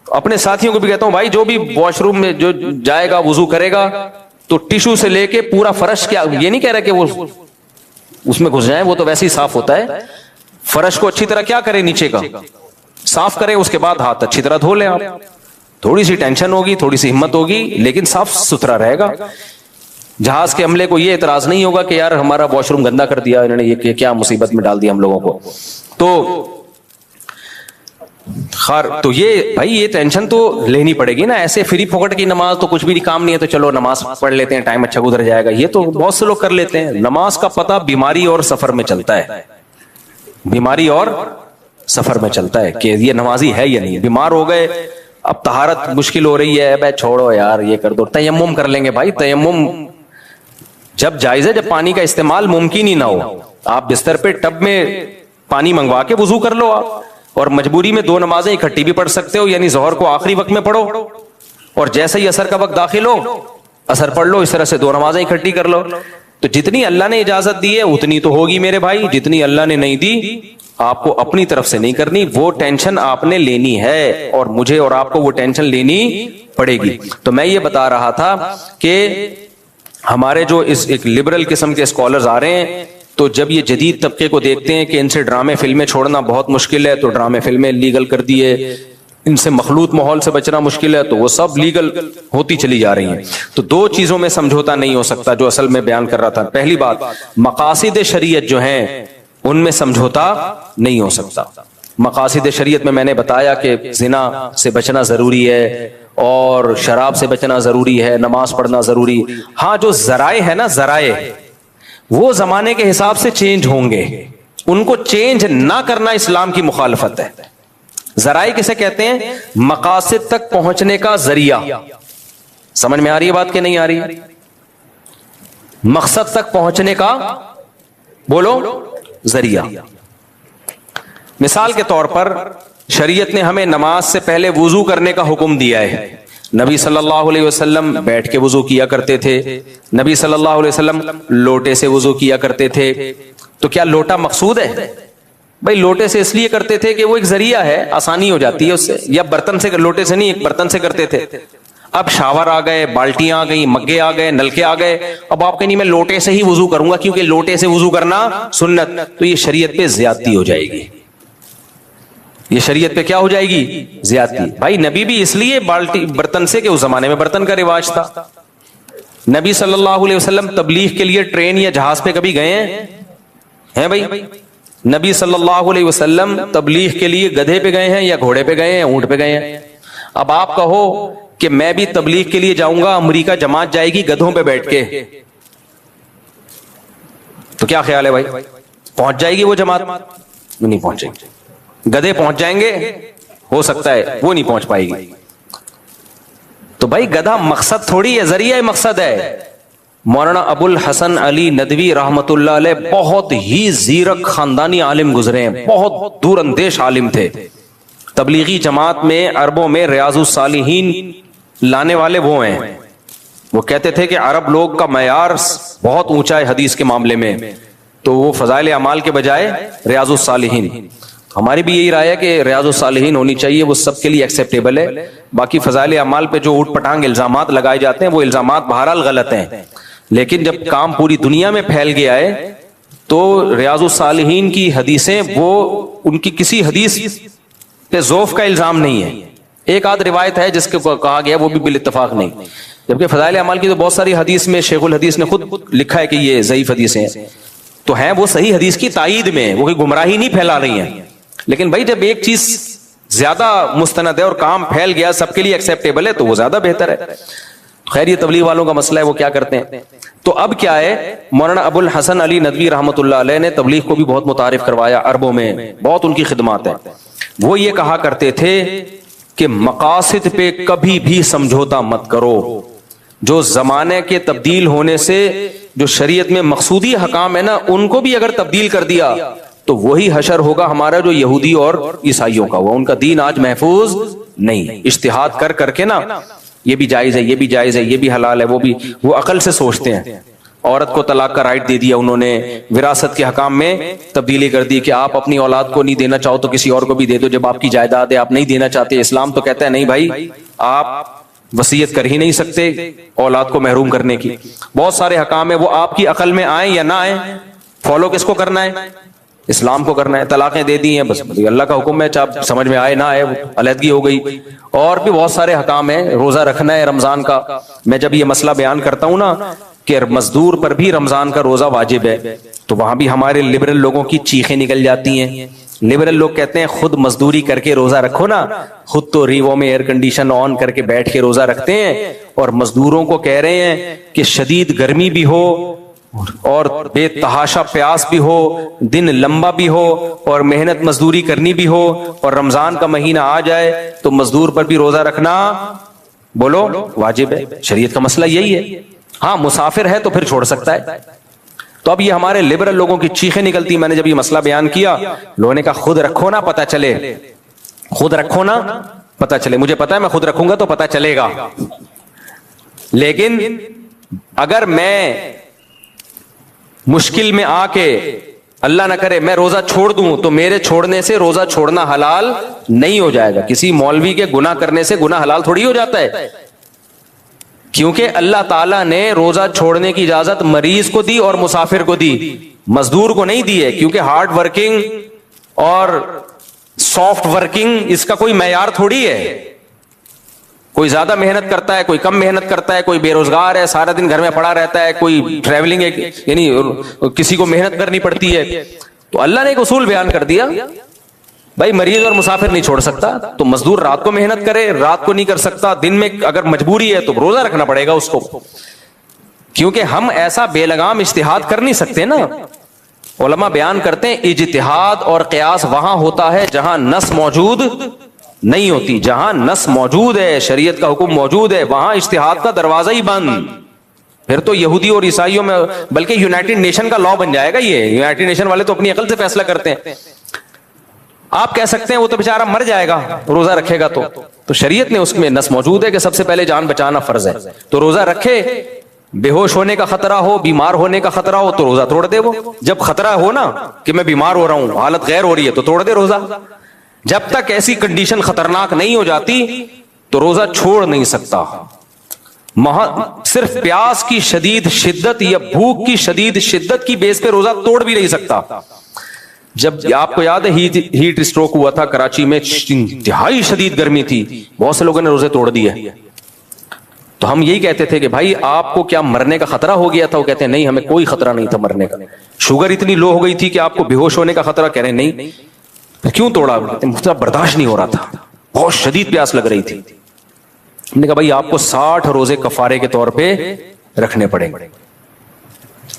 اپنے ساتھیوں کو بھی کہتا ہوں بھائی جو بھی واش روم میں جو جائے گا وضو کرے گا تو ٹیشو سے لے کے پورا فرش، کیا یہ نہیں کہہ رہا کہ وہ اس میں گھس جائیں، وہ تو ویسے ہی صاف ہوتا ہے. فرش کو اچھی طرح کیا کریں، نیچے کا صاف کریں، اس کے بعد ہاتھ اچھی طرح دھو لیں. آپ تھوڑی سی ٹینشن ہوگی، تھوڑی سی ہمت ہوگی، لیکن صاف ستھرا رہے گا. جہاز کے عملے کو یہ اعتراض نہیں ہوگا کہ یار ہمارا واش روم گندا کر دیا انہوں نے، یہ کیا مصیبت میں ڈال دیا ہم لوگوں کو. تو خیر تو یہ بھائی یہ ٹینشن تو لینی پڑے گی نا. ایسے فری پھوکٹ کی نماز تو کچھ بھی نہیں, کام نہیں ہے تو چلو نماز پڑھ لیتے ہیں, ٹائم اچھا گزر جائے گا, یہ تو بہت سے لوگ کر لیتے ہیں. نماز کا پتہ بیماری اور سفر میں چلتا ہے, بیماری اور سفر میں چلتا ہے کہ یہ نمازی ہے یا نہیں. بیمار ہو گئے, اب طہارت مشکل ہو رہی ہے, بھائی چھوڑو یار یہ کر دو, تیمم کر لیں گے. بھائی تیمم جب جائز ہے, جب پانی کا استعمال ممکن ہی نہ ہو. آپ بستر پہ ٹب میں پانی منگوا کے وضو کر لو آپ, اور مجبوری میں 2 نمازیں اکٹھی بھی پڑھ سکتے ہو, یعنی ظہر کو آخری وقت میں پڑھو اور جیسے ہی عصر کا وقت داخل ہو عصر پڑھ لو, اس طرح سے 2 نمازیں اکٹھی کر لو. تو جتنی اللہ نے اجازت دی ہے اتنی تو ہوگی میرے بھائی, جتنی اللہ نے نہیں دی آپ کو اپنی طرف سے نہیں کرنی. وہ ٹینشن آپ نے لینی ہے اور مجھے اور آپ کو وہ ٹینشن لینی پڑے گی. تو میں یہ بتا رہا تھا کہ ہمارے جو اس ایک لبرل قسم کے اسکالرز آ رہے ہیں, تو جب یہ جدید طبقے کو دیکھتے ہیں کہ ان سے ڈرامے فلمیں چھوڑنا بہت مشکل ہے, تو ڈرامے فلمیں لیگل کر دیے, ان سے مخلوط ماحول سے بچنا مشکل ہے, تو وہ سب لیگل ہوتی چلی جا رہی ہیں. تو 2 چیزوں میں سمجھوتا نہیں ہو سکتا جو اصل میں بیان کر رہا تھا. پہلی بات, مقاصد شریعت جو ہیں ان میں سمجھوتا نہیں ہو سکتا. مقاصد شریعت میں نے بتایا کہ زنا سے بچنا ضروری ہے اور شراب سے بچنا ضروری ہے, نماز پڑھنا ضروری. ہاں جو ذرائع ہے نا, ذرائع وہ زمانے کے حساب سے چینج ہوں گے, ان کو چینج نہ کرنا اسلام کی مخالفت ہے. ذرائع کسے کہتے ہیں؟ مقاصد تک پہنچنے کا ذریعہ. سمجھ میں آ رہی ہے بات کہ نہیں آ رہی؟ مقصد تک پہنچنے کا بولو ذریعہ. مثال کے طور پر شریعت نے ہمیں نماز سے پہلے وضو کرنے کا حکم دیا ہے. نبی صلی اللہ علیہ وسلم بیٹھ کے وضو کیا کرتے تھے, نبی صلی اللہ علیہ وسلم لوٹے سے وضو کیا کرتے تھے. تو کیا لوٹا مقصود ہے؟ بھائی لوٹے سے اس لیے کرتے تھے کہ وہ ایک ذریعہ ہے, آسانی ہو جاتی ہے اس سے, یا برتن سے, لوٹے سے نہیں ایک برتن سے کرتے تھے. اب شاور آ گئے, بالٹیاں آ گئی, مگے آ گئے, نلکے آ گئے, اب آپ کہیں میں لوٹے سے ہی وضو کروں گا کیونکہ لوٹے سے وضو کرنا سنت, تو یہ شریعت پہ زیادتی ہو جائے گی. یہ شریعت پہ کیا ہو جائے گی؟ زیادتی. بھائی نبی بھی اس لیے بالٹی برتن سے کہ اس زمانے میں برتن کا رواج تھا. نبی صلی اللہ علیہ وسلم تبلیغ کے لیے ٹرین یا جہاز پہ کبھی گئے ہیں بھائی؟ نبی صلی اللہ علیہ وسلم تبلیغ کے لیے گدھے پہ گئے ہیں یا گھوڑے پہ گئے ہیں, اونٹ پہ گئے ہیں؟ اب آپ کہو کہ میں بھی تبلیغ کے لیے جاؤں گا, امریکہ جماعت جائے گی گدھوں پہ بیٹھ کے, تو کیا خیال ہے بھائی؟ پہنچ جائے گی وہ جماعت؟ نہیں پہنچے گی. گدھے پہنچ جائیں گے, ہو سکتا ہے, وہ نہیں پہنچ پائے گی. تو بھائی گدھا مقصد تھوڑی ہے, ذریعہ مقصد ہے. مولانا ابو الحسن علی ندوی رحمت اللہ علیہ بہت ہی زیرک خاندانی عالم گزرے ہیں, بہت دور اندیش عالم تھے. تبلیغی جماعت میں عربوں میں ریاض الصالحین لانے والے وہ ہیں. وہ کہتے تھے کہ عرب لوگ کا معیار بہت اونچا ہے حدیث کے معاملے میں, تو وہ فضائل اعمال کے بجائے ریاض الصالحین. ہماری بھی یہی رائے ہے کہ ریاض الصالحین ہونی چاہیے, وہ سب کے لیے ایکسیپٹیبل ہے. باقی فضائل اعمال پہ جو اوٹ پٹانگ الزامات لگائے جاتے ہیں وہ الزامات بہرحال غلط ہیں, لیکن جب کام پوری دنیا میں پھیل گیا ہے تو ریاض الصالحین کی حدیثیں, وہ ان کی کسی حدیث پہ ضعف کا الزام نہیں ہے. ایک آدھ روایت ہے جس کو کہا گیا, وہ بھی بالاتفاق نہیں. جبکہ فضائل اعمال کی تو بہت ساری حدیث میں شیخ الحدیث نے خود لکھا ہے کہ یہ ضعیف حدیثیں ہیں, تو ہیں وہ صحیح حدیث کی تائید میں, وہ کوئی گمراہی نہیں پھیلا رہی ہیں. لیکن بھائی جب ایک چیز زیادہ مستند ہے اور کام پھیل گیا, سب کے لیے ایکسیپٹیبل ہے, تو وہ زیادہ بہتر ہے. خیر یہ تبلیغ والوں کا مسئلہ ہے, وہ کیا کرتے ہیں. تو اب کیا ہے, مولانا ابو الحسن علی ندوی رحمت اللہ علیہ نے تبلیغ کو بھی بہت متعارف کروایا عربوں میں, بہت ان کی خدمات ہیں. وہ یہ کہا کرتے تھے کہ مقاصد پہ کبھی بھی سمجھوتا مت کرو. جو زمانے کے تبدیل ہونے سے جو شریعت میں مقصودی حکام ہے نا, ان کو بھی اگر تبدیل کر دیا تو وہی حشر ہوگا ہمارا جو یہودی اور عیسائیوں کا ہوا. ان کا دین آج محفوظ نہیں. اجتہاد کر کر کے نا, یہ بھی جائز ہے, یہ بھی جائز ہے, یہ بھی حلال ہے, وہ عقل سے سوچتے ہیں. عورت کو طلاق کا رائٹ دے دیا انہوں نے, وراثت کے حکام میں تبدیلی کر دی کہ آپ اپنی اولاد کو نہیں دینا چاہو تو کسی اور کو بھی دے دو, جب آپ کی جائیداد ہے آپ نہیں دینا چاہتے. اسلام تو کہتا ہے نہیں بھائی, آپ وصیت کر ہی نہیں سکتے اولاد کو محروم کرنے کی. بہت سارے حکام ہیں, وہ آپ کی عقل میں آئیں یا نہ آئیں, فالو کس کو کرنا ہے؟ اسلام کو کرنا ہے. طلاقیں دے دی ہیں, بس اللہ کا حکم ہے, چاہے سمجھ میں آئے نہ آئے, علیحدگی ہو گئی. اور بھی بہت سارے حکام ہیں, روزہ رکھنا ہے رمضان کا. میں جب یہ مسئلہ بیان کرتا ہوں نا کہ مزدور پر بھی رمضان کا روزہ واجب ہے, تو وہاں بھی ہمارے لبرل لوگوں کی چیخیں نکل جاتی ہیں. لبرل لوگ کہتے ہیں خود مزدوری کر کے روزہ رکھو نا, خود تو ریووں میں ایئر کنڈیشن آن کر کے بیٹھ کے روزہ رکھتے ہیں, اور مزدوروں کو کہہ رہے ہیں کہ شدید گرمی بھی ہو اور بے تحاشا پیاس بھی ہو, دن لمبا بھی ہو اور محنت مزدوری کرنی بھی ہو, اور رمضان کا مہینہ آ جائے تو مزدور پر بھی روزہ رکھنا بولو واجب ہے. شریعت کا مسئلہ یہی ہے. ہاں مسافر ہے تو پھر چھوڑ سکتا ہے. تو اب یہ ہمارے لبرل لوگوں کی چیخیں نکلتی. میں نے جب یہ مسئلہ بیان کیا, لوگوں نے کہا خود رکھو نا پتہ چلے, خود رکھو نا پتہ چلے. مجھے پتا ہے میں خود رکھوں گا تو پتہ چلے گا, لیکن اگر میں مشکل میں آ کے اللہ نہ کرے میں روزہ چھوڑ دوں تو میرے چھوڑنے سے روزہ چھوڑنا حلال نہیں ہو جائے گا. کسی مولوی کے گناہ کرنے سے گناہ حلال تھوڑی ہو جاتا ہے, کیونکہ اللہ تعالیٰ نے روزہ چھوڑنے کی اجازت مریض کو دی اور مسافر کو دی, مزدور کو نہیں دی ہے. کیونکہ ہارڈ ورکنگ اور سافٹ ورکنگ اس کا کوئی معیار تھوڑی ہے. کوئی زیادہ محنت کرتا ہے, کوئی کم محنت کرتا ہے, کوئی بے روزگار ہے سارا دن گھر میں پڑا رہتا ہے, کوئی ٹریولنگ ہے, یعنی کسی کو محنت کرنی پڑتی ہے. تو اللہ نے ایک اصول بیان کر دیا, بھائی مریض اور مسافر نہیں چھوڑ سکتا, تو مزدور رات کو محنت کرے, رات کو نہیں کر سکتا, دن میں اگر مجبوری ہے تو روزہ رکھنا پڑے گا اس کو. کیونکہ ہم ایسا بے لگام اجتہاد کر نہیں سکتے نا. علماء بیان کرتے ہیں اجتہاد اور قیاس وہاں ہوتا ہے جہاں نص موجود نہیں ہوتی. جہاں نص موجود ہے, شریعت کا حکم موجود ہے, وہاں اجتہاد کا دروازہ ہی بند. پھر تو یہودی اور عیسائیوں میں, بلکہ یونائٹڈ نیشن کا لا بن جائے گا. یہ یونائٹڈ نیشن والے تو اپنی عقل سے فیصلہ کرتے ہیں. آپ کہہ سکتے ہیں وہ تو بیچارہ مر جائے گا روزہ رکھے گا تو شریعت نے اس میں نص موجود ہے کہ سب سے پہلے جان بچانا فرض ہے. تو روزہ رکھے, بے ہوش ہونے کا خطرہ ہو, بیمار ہونے کا خطرہ ہو تو روزہ توڑ دے. وہ جب خطرہ ہو نا کہ میں بیمار ہو رہا ہوں, حالت غیر ہو رہی ہے, تو توڑ دے روزہ. جب تک ایسی کنڈیشن خطرناک نہیں ہو جاتی تو روزہ چھوڑ نہیں سکتا. صرف پیاس کی شدید شدت یا بھوک کی شدید شدت کی بیس پہ روزہ توڑ بھی نہیں سکتا. جب آپ کو یاد ہے ہیٹ اسٹروک ہوا تھا کراچی میں, انتہائی شدید گرمی تھی, بہت سے لوگوں نے روزے توڑ دیے. تو ہم یہی کہتے تھے کہ بھائی آپ کو کیا مرنے کا خطرہ ہو گیا تھا؟ وہ کہتے ہیں نہیں, ہمیں کوئی خطرہ نہیں تھا مرنے کا. شوگر اتنی لو ہو گئی تھی کہ آپ کو بے ہوش ہونے کا خطرہ؟ کہہ رہے ہیں نہیں. کیوں توڑا؟ مجھے برداشت نہیں ہو رہا تھا, بہت شدید پیاس لگ رہی تھی. ہم نے کہا بھائی آپ کو 60 روزے کفارے کے طور پہ رکھنے پڑیں گے.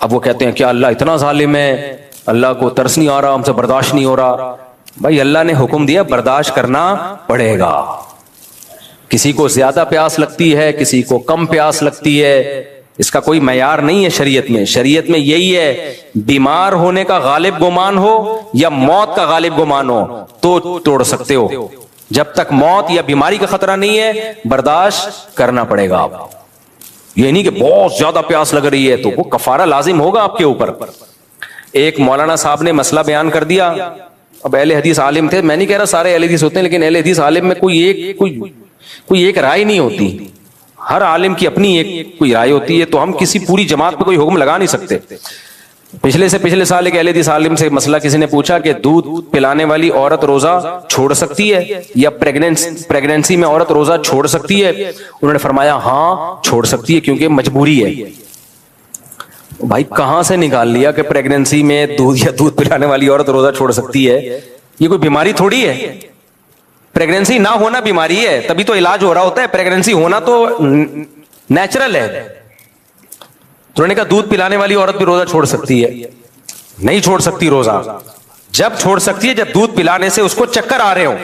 اب وہ کہتے ہیں کیا اللہ اتنا ظالم ہے, اللہ کو ترس نہیں آ رہا, ہم سے برداشت نہیں ہو رہا. بھائی اللہ نے حکم دیا برداشت کرنا پڑے گا. کسی کو زیادہ پیاس لگتی ہے, کسی کو کم پیاس لگتی ہے, اس کا کوئی معیار نہیں ہے شریعت میں. شریعت میں یہی ہے, بیمار ہونے کا غالب گمان ہو یا موت کا غالب گمان ہو تو توڑ سکتے ہو. جب تک موت یا بیماری کا خطرہ نہیں ہے برداشت کرنا پڑے گا. آپ یہ نہیں کہ بہت زیادہ پیاس لگ رہی ہے تو وہ کفارہ لازم ہوگا آپ کے اوپر. ایک مولانا صاحب نے مسئلہ بیان کر دیا. اب اہل حدیث عالم تھے, میں نہیں کہہ رہا سارے اہل حدیث ہوتے ہیں, لیکن اہل حدیث عالم میں کوئی ایک رائے نہیں ہوتی. ہر عالم کی اپنی ایک کوئی رائے ہوتی ہے, تو ہم کسی پوری جماعت پہ کوئی حکم لگا نہیں سکتے. پچھلے سال ایک اہل حدیث عالم سے مسئلہ کسی نے پوچھا کہ دودھ پلانے والی عورت روزہ چھوڑ سکتی ہے یا پریگنینسی میں عورت روزہ چھوڑ سکتی ہے؟ انہوں نے فرمایا ہاں چھوڑ سکتی ہے کیونکہ مجبوری ہے. بھائی کہاں سے نکال لیا کہ پریگنینسی میں دودھ پلانے والی عورت روزہ چھوڑ سکتی ہے؟ یہ کوئی بیماری تھوڑی ہے. پریگنینسی نہ ہونا بیماری ہے, تبھی تو علاج ہو رہا ہوتا ہے. پریگنینسی ہونا تو نیچرل ہے. تو انہوں نے کہا دودھ پلانے والی عورت بھی روزہ چھوڑ سکتی ہے؟ نہیں چھوڑ سکتی روزہ. جب چھوڑ سکتی ہے جب دودھ پلانے سے اس کو چکر آ رہے ہو.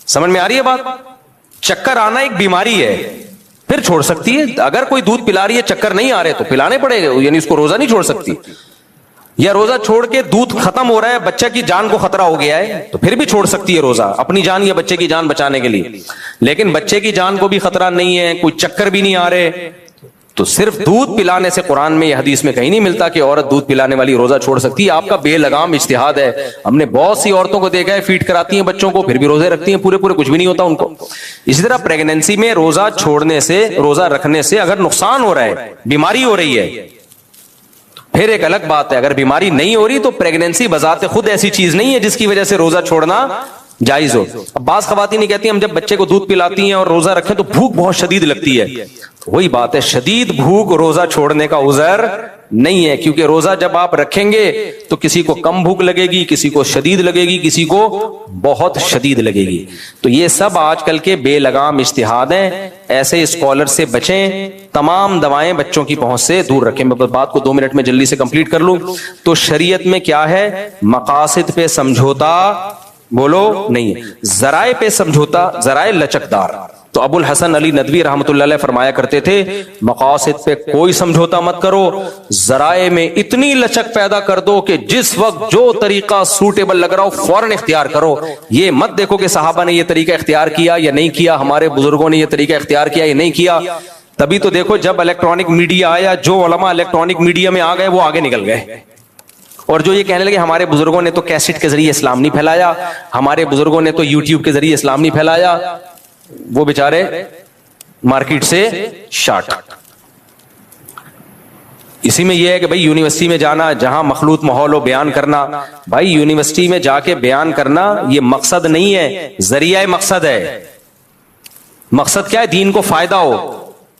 سمجھ میں آ رہی ہے بات؟ چکر آنا ایک بیماری ہے, پھر چھوڑ سکتی ہے. اگر کوئی دودھ پلا رہی ہے چکر نہیں آ رہے تو پلانے پڑے گا, یعنی اس کو روزہ نہیں چھوڑ سکتی. یا روزہ چھوڑ کے دودھ ختم ہو رہا ہے, بچہ کی جان کو خطرہ ہو گیا ہے, تو پھر بھی چھوڑ سکتی ہے روزہ اپنی جان یا بچے کی جان بچانے کے لیے. لیکن بچے کی جان کو بھی خطرہ نہیں ہے, کوئی چکر بھی نہیں آ رہے, تو صرف دودھ پلانے سے قرآن میں یا حدیث میں کہیں نہیں ملتا کہ عورت دودھ پلانے والی روزہ چھوڑ سکتی ہے. آپ کا بے لگام اجتہاد ہے. ہم نے بہت سی عورتوں کو دیکھا ہے فیڈ کراتی ہیں بچوں کو, پھر بھی روزے رکھتی ہیں پورے کچھ بھی نہیں ہوتا ان کو. اسی طرح پریگنینسی میں روزہ چھوڑنے سے, روزہ رکھنے سے اگر نقصان ہو رہا ہے, بیماری ہو رہی ہے, پھر ایک الگ بات ہے. اگر بیماری نہیں ہو رہی تو پریگنینسی بذات خود ایسی چیز نہیں ہے جس کی وجہ سے روزہ چھوڑنا جائز ہو. اب بعض خواتین یہ کہتی ہیں ہم جب بچے کو دودھ پلاتی ہیں اور روزہ رکھیں تو بھوک بہت شدید لگتی ہے. وہی بات ہے, شدید بھوک روزہ چھوڑنے کا عذر نہیں ہے, کیونکہ روزہ جب آپ رکھیں گے تو کسی کو کم بھوک لگے گی, کسی کو شدید لگے گی, کسی کو بہت شدید لگے گی. تو یہ سب آج کل کے بے لگام اجتہاد ہیں, ایسے اسکالر سے بچیں, تمام دوائیں بچوں کی پہنچ سے دور رکھیں. میں بات کو 2 منٹ میں جلدی سے کمپلیٹ کر لوں. تو شریعت میں کیا ہے, مقاصد پہ سمجھوتا بولو نہیں, ذرائع پہ سمجھوتا, ذرائع لچکدار. تو ابو الحسن علی ندوی رحمۃ اللہ علیہ فرمایا کرتے تھے, مقاصد پہ کوئی سمجھوتا مت کرو, ذرائع میں اتنی لچک پیدا کر دو کہ جس وقت جو طریقہ سوٹیبل لگ رہا ہو فوراً اختیار کرو. یہ مت دیکھو کہ صحابہ نے یہ طریقہ اختیار کیا یا نہیں کیا, ہمارے بزرگوں نے یہ طریقہ اختیار کیا یا نہیں کیا. تبھی تو دیکھو جب الیکٹرانک میڈیا آیا, جو علماء الیکٹرانک میڈیا میں آ گئے وہ آگے نکل گئے, اور جو یہ کہنے لگے ہمارے بزرگوں نے تو کیسٹ کے ذریعے اسلام نہیں پھیلایا, ہمارے بزرگوں نے تو یوٹیوب کے ذریعے اسلام نہیں پھیلایا, وہ بیچارے مارکیٹ سے شارٹ. اسی میں یہ ہے کہ بھائی یونیورسٹی میں جانا, جہاں مخلوط ماحول ہو بیان کرنا. بھائی یونیورسٹی میں جا کے بیان کرنا یہ مقصد نہیں ہے, ذریعہ مقصد ہے. مقصد کیا ہے, دین کو فائدہ ہو.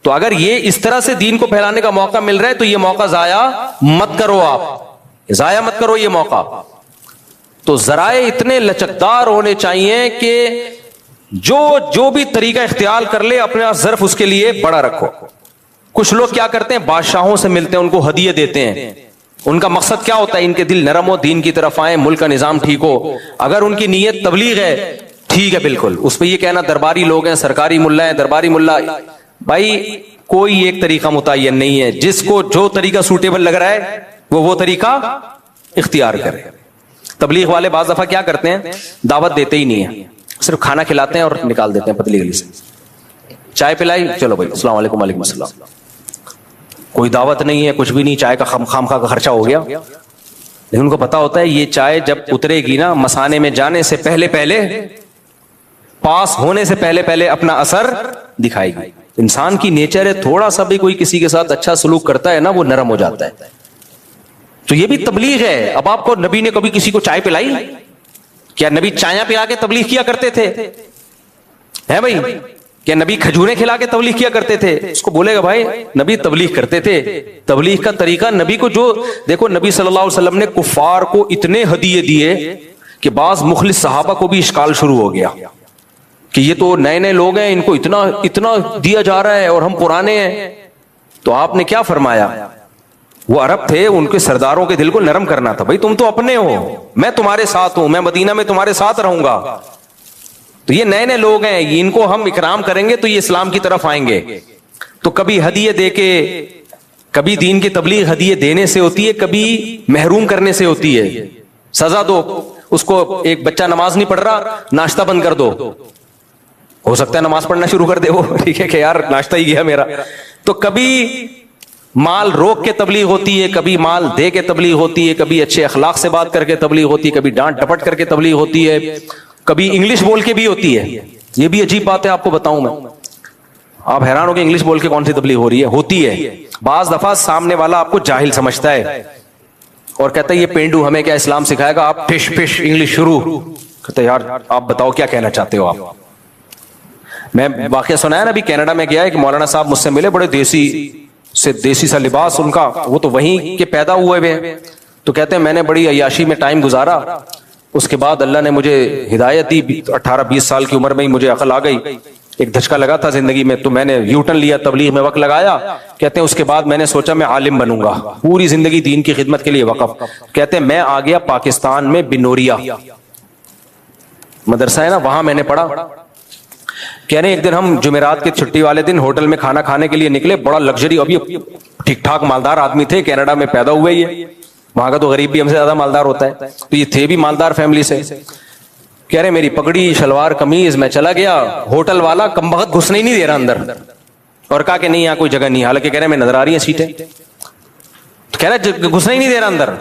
تو اگر یہ اس طرح سے دین کو پھیلانے کا موقع مل رہا ہے تو یہ موقع ضائع مت کرو, آپ ضائع مت کرو یہ موقع. تو ذرائع اتنے لچکدار ہونے چاہیے کہ جو بھی طریقہ اختیار کر لے اپنا ظرف اس کے لیے بڑا رکھو. کچھ لوگ کیا کرتے ہیں, بادشاہوں سے ملتے ہیں, ان کو ہدیے دیتے ہیں. ان کا مقصد کیا ہوتا ہے, ان کے دل نرم ہو, دین کی طرف آئیں, ملک کا نظام ٹھیک ہو. اگر ان کی نیت تبلیغ ہے ٹھیک ہے بالکل, اس پہ یہ کہنا درباری لوگ ہیں, سرکاری ملا ہیں, درباری ملا. بھائی کوئی ایک طریقہ متعین نہیں ہے, جس کو جو طریقہ سوٹیبل لگ رہا ہے وہ طریقہ اختیار کرے. تبلیغ والے بعض دفعہ کیا کرتے ہیں, دعوت دیتے ہی نہیں ہے, صرف کھانا کھلاتے ہیں اور نکال دیتے ہیں پتلی گلی سے. چائے پلائی, چلو بھائی السلام علیکم, وعلیکم السلام. کوئی دعوت نہیں ہے, کچھ بھی نہیں, چائے کا خام کا خرچہ ہو گیا. لیکن ان کو پتا ہوتا ہے یہ چائے جب اترے گی نا, مسانے میں جانے سے پہلے پاس ہونے سے پہلے اپنا اثر دکھائے گی. انسان کی نیچر ہے, تھوڑا سا بھی کوئی کسی کے ساتھ اچھا سلوک کرتا ہے نا وہ نرم ہو جاتا ہے. تو یہ بھی تبلیغ ہے. اب آپ کو نبی نے کبھی کسی کو چائے پلائی؟ کیا نبی چائیں پلا کے تبلیغ کیا کرتے تھے؟ ہے بھائی, کیا نبی کھجوریں کھلا کے تبلیغ کیا کرتے تھے؟ اس کو بولے گا بھائی نبی تبلیغ کرتے تھے. تبلیغ کا طریقہ نبی کو جو دیکھو, نبی صلی اللہ علیہ وسلم نے کفار کو اتنے ہدیے دیے کہ بعض مخلص صحابہ کو بھی اشکال شروع ہو گیا کہ یہ تو نئے لوگ ہیں, ان کو اتنا دیا جا رہا ہے اور ہم پرانے ہیں. تو آپ نے کیا فرمایا, وہ عرب تھے, ان کے سرداروں کے دل کو نرم کرنا تھا. بھائی تم تو اپنے ہو, میں تمہارے ساتھ ہوں, میں مدینہ میں تمہارے ساتھ رہوں گا. تو یہ نئے لوگ ہیں, ان کو ہم اکرام کریں گے تو یہ اسلام کی طرف آئیں گے. تو کبھی ہدیے دے کے, کبھی دین کی تبلیغ ہدیے دینے سے ہوتی ہے, کبھی محروم کرنے سے ہوتی ہے. سزا دو اس کو, ایک بچہ نماز نہیں پڑھ رہا, ناشتہ بند کر دو, ہو سکتا ہے نماز پڑھنا شروع کر دے وہ, ٹھیک ہے کہ یار ناشتہ ہی گیا میرا. تو کبھی مال روک کے تبلیغ ہوتی ہے, کبھی مال دے کے تبلیغ ہوتی ہے, کبھی اچھے اخلاق سے بات کر کے تبلیغ ہوتی ہے, کبھی ڈانٹ ڈپٹ کر کے تبلیغ ہوتی ہے, کبھی انگلش بول کے بھی ہوتی ہے. یہ بھی عجیب بات ہے, آپ کو بتاؤں میں, آپ حیران ہو کہ انگلش بول کے کون سی تبلیغ ہو رہی ہے. ہوتی ہے. بعض دفعہ سامنے والا آپ کو جاہل سمجھتا ہے اور کہتا ہے یہ پینڈو ہمیں کیا اسلام سکھائے گا, آپ ٹش پش انگلش شروع. کہتا ہے یار آپ بتاؤ کیا کہنا چاہتے ہو آپ. میں واقعہ سنایا نا, ابھی کینیڈا میں گیا, ایک مولانا صاحب مجھ سے ملے, بڑے دیسی سا لباس ان کا, وہ تو وہیں کے پیدا ہوئے ہوئے. تو کہتے ہیں میں نے بڑی عیاشی میں ٹائم گزارا, اس کے بعد اللہ نے مجھے ہدایت دی, 18-20 سال کی عمر میں ہی مجھے عقل آ گئی, ایک دھچکا لگا تھا زندگی میں, تو میں نے یو ٹرن لیا, تبلیغ میں وقت لگایا. کہتے ہیں اس کے بعد میں نے سوچا میں عالم بنوں گا, پوری زندگی دین کی خدمت کے لیے وقف. کہتے ہیں میں آ گیا پاکستان میں بنوریا مدرسہ ہے نا, وہاں میں نے پڑھا. کہہ رہے ایک دن ہم جمعرات کے چھٹی والے دن ہوٹل میں کھانا کھانے کے لیے نکلے, بڑا لگژری, ابھی ٹھیک ٹھاک مالدار آدمی تھے, کینیڈا میں پیدا ہوئے, یہ وہاں کا تو غریب بھی ہم سے زیادہ مالدار ہوتا ہے, تو یہ تھے بھی مالدار فیملی سے. کہہ رہے میری پگڑی شلوار قمیض, میں چلا گیا, ہوٹل والا کم بخت گھسنے ہی نہیں دے رہا اندر, اور کہا کہ نہیں یہاں کوئی جگہ نہیں, حالانکہ کہہ رہے میں نظر آ رہی ہیں سیٹیں, کہہ رہے گھسنے ہی نہیں دے رہا اندر.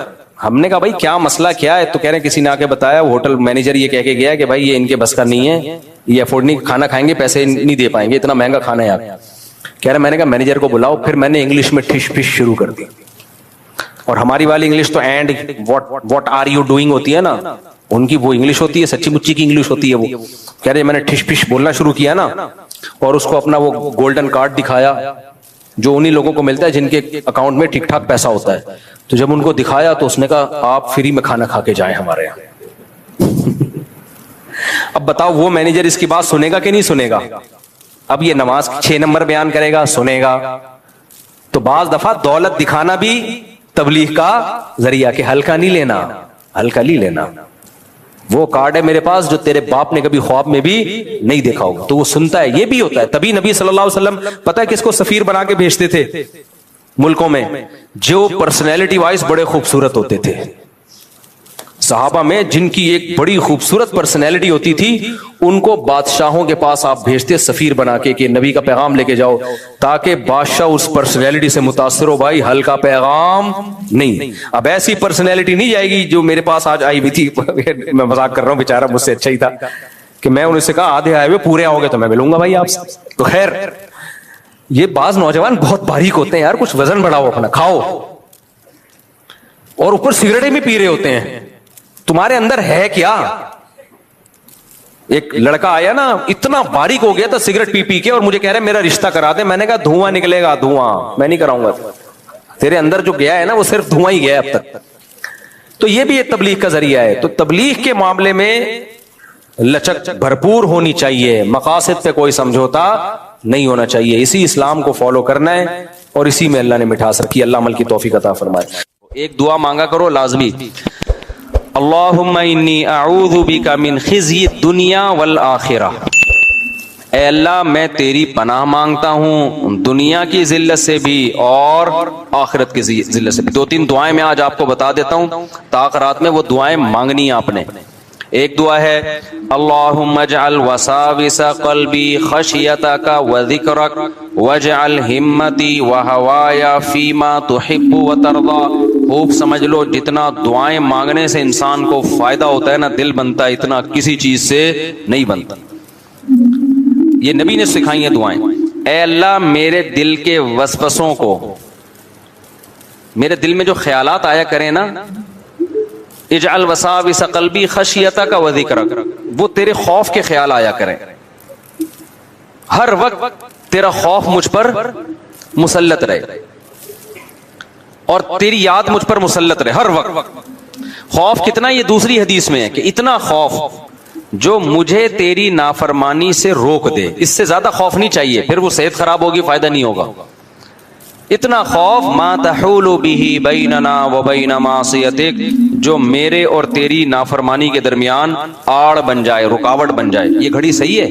ہم نے کہا بھائی کیا مسئلہ کیا ہے؟ تو کہہ رہے کسی نے آ کے بتایا, ہوٹل مینیجر یہ کہہ کے گیا کہ بھائی یہ ان کے بس کا نہیں ہے, یہ افورڈ نہیں, کھانا کھائیں گے پیسے نہیں دے پائیں گے, اتنا مہنگا کھانا ہے آپ. کہہ رہے میں نے کہا مینیجر کو بلاؤ. پھر میں نے انگلش میں ٹھش پش شروع کر دی, اور ہماری والی انگلش تو and what are you doing ہوتی ہے نا, ان کی وہ انگلش ہوتی ہے, سچی مچی کی انگلش ہوتی ہے وہ. کہہ رہے میں نے ٹھش پش بولنا شروع کیا نا, اور اس کو اپنا وہ گولڈن کارڈ دکھایا, جو انہی لوگوں کو ملتا ہے جن کے اکاؤنٹ میں ٹھیک ٹھاک پیسہ ہوتا ہے. تو جب ان کو دکھایا تو اس نے کہا آپ فری میں کھانا کھا کے جائیں ہمارے یہاں. اب بتاؤ وہ مینیجر اس کی بات سنے گا کہ نہیں سنے گا؟ اب یہ نماز 6 نمبر بیان کرے گا, سنے گا. تو بعض دفعہ دولت دکھانا بھی تبلیغ کا ذریعہ, کہ ہلکا نہیں لینا, ہلکا نہیں لینا. وہ کارڈ ہے میرے پاس جو تیرے باپ نے کبھی خواب میں بھی نہیں دیکھا ہوگا, تو وہ سنتا ہے, یہ بھی ہوتا ہے. تبھی نبی صلی اللہ علیہ وسلم پتہ ہے کس کو سفیر بنا کے بھیجتے تھے ملکوں میں؟ جو پرسنالٹی وائز بڑے خوبصورت ہوتے تھے. صحابہ میں جن کی ایک بڑی خوبصورت پرسنالٹی ہوتی تھی ان کو بادشاہوں کے پاس آپ بھیجتے سفیر بنا کے کہ نبی کا پیغام لے کے جاؤ, تاکہ بادشاہ اس پرسنالٹی سے متاثر ہو, بھائی ہلکا پیغام نہیں. اب ایسی پرسنالٹی نہیں جائے گی جو میرے پاس آج آئی بھی تھی. میں مذاق کر رہا ہوں, بیچارہ مجھ سے اچھا ہی تھا کہ میں انہیں سے کہا آدھے آئے ہوئے پورے آؤ گے تو میں ملوں گا بھائی آپ سے. تو خیر یہ بعض نوجوان بہت باریک ہوتے ہیں یار, کچھ وزن بڑھاؤ اپنا, کھاؤ, اور اوپر سگریٹیں بھی پی رہے ہوتے ہیں. تمہارے اندر ہے کیا؟ ایک لڑکا آیا نا, اتنا باریک ہو گیا تھا سگریٹ پی پی کے, اور مجھے کہہ رہے میرا رشتہ کرا دے. میں نے کہا دھواں نکلے گا, دھواں میں نہیں کراؤں گا. تیرے اندر جو گیا ہے نا وہ صرف دھواں ہی گیا اب تک. تو یہ بھی ایک تبلیغ کا ذریعہ ہے. تو تبلیغ کے معاملے میں لچک بھرپور ہونی چاہیے, مقاصد پہ کوئی سمجھوتا نہیں ہونا چاہیے. اسی اسلام کو فالو کرنا ہے اور اسی میں اللہ نے مٹھاس رکھی. اللہ عمل کی توفیق عطا فرمائے. ایک دعا مانگا کرو لازمی, اللہم انی اعوذ بک من خزی الدنیا والآخرہ. اے اللہ میں تیری پناہ مانگتا ہوں دنیا کی ذلت سے بھی اور آخرت کی ذلت سے بھی. 2-3 دعائیں میں آج آپ کو بتا دیتا ہوں, تاخرات میں وہ دعائیں مانگنی ہیں آپ نے. ایک دعا ہے اللہم اجعل وساوس قلبی خشیتک وذکرک واجعل ہمتی وہوایا فیما تحب وترضی. خوب سمجھ لو, جتنا دعائیں مانگنے سے انسان کو فائدہ ہوتا ہے نا, دل بنتا ہے, اتنا کسی چیز سے نہیں بنتا. یہ نبی نے سکھائی ہیں دعائیں. اے اللہ میرے دل کے وسوسوں کو, میرے دل میں جو خیالات آیا کریں نا, اجعل وساوس قلبی خشیتک وذکرک, وہ تیرے خوف کے خیال آیا کریں. ہر وقت تیرا خوف مجھ پر مسلط رہے اور تیری یاد مجھ پر مسلط رہے ہر وقت. خوف کتنا, یہ دوسری حدیث میں ہے کہ اتنا خوف جو مجھے تیری نافرمانی سے روک دے. اس سے زیادہ خوف نہیں چاہیے, پھر وہ صحت خراب ہوگی, فائدہ نہیں ہوگا. اتنا خوف ما تحول به بیننا وبین معصیتک, جو میرے اور تیری نافرمانی کے درمیان آڑ بن جائے, رکاوٹ بن جائے. یہ گھڑی صحیح ہے؟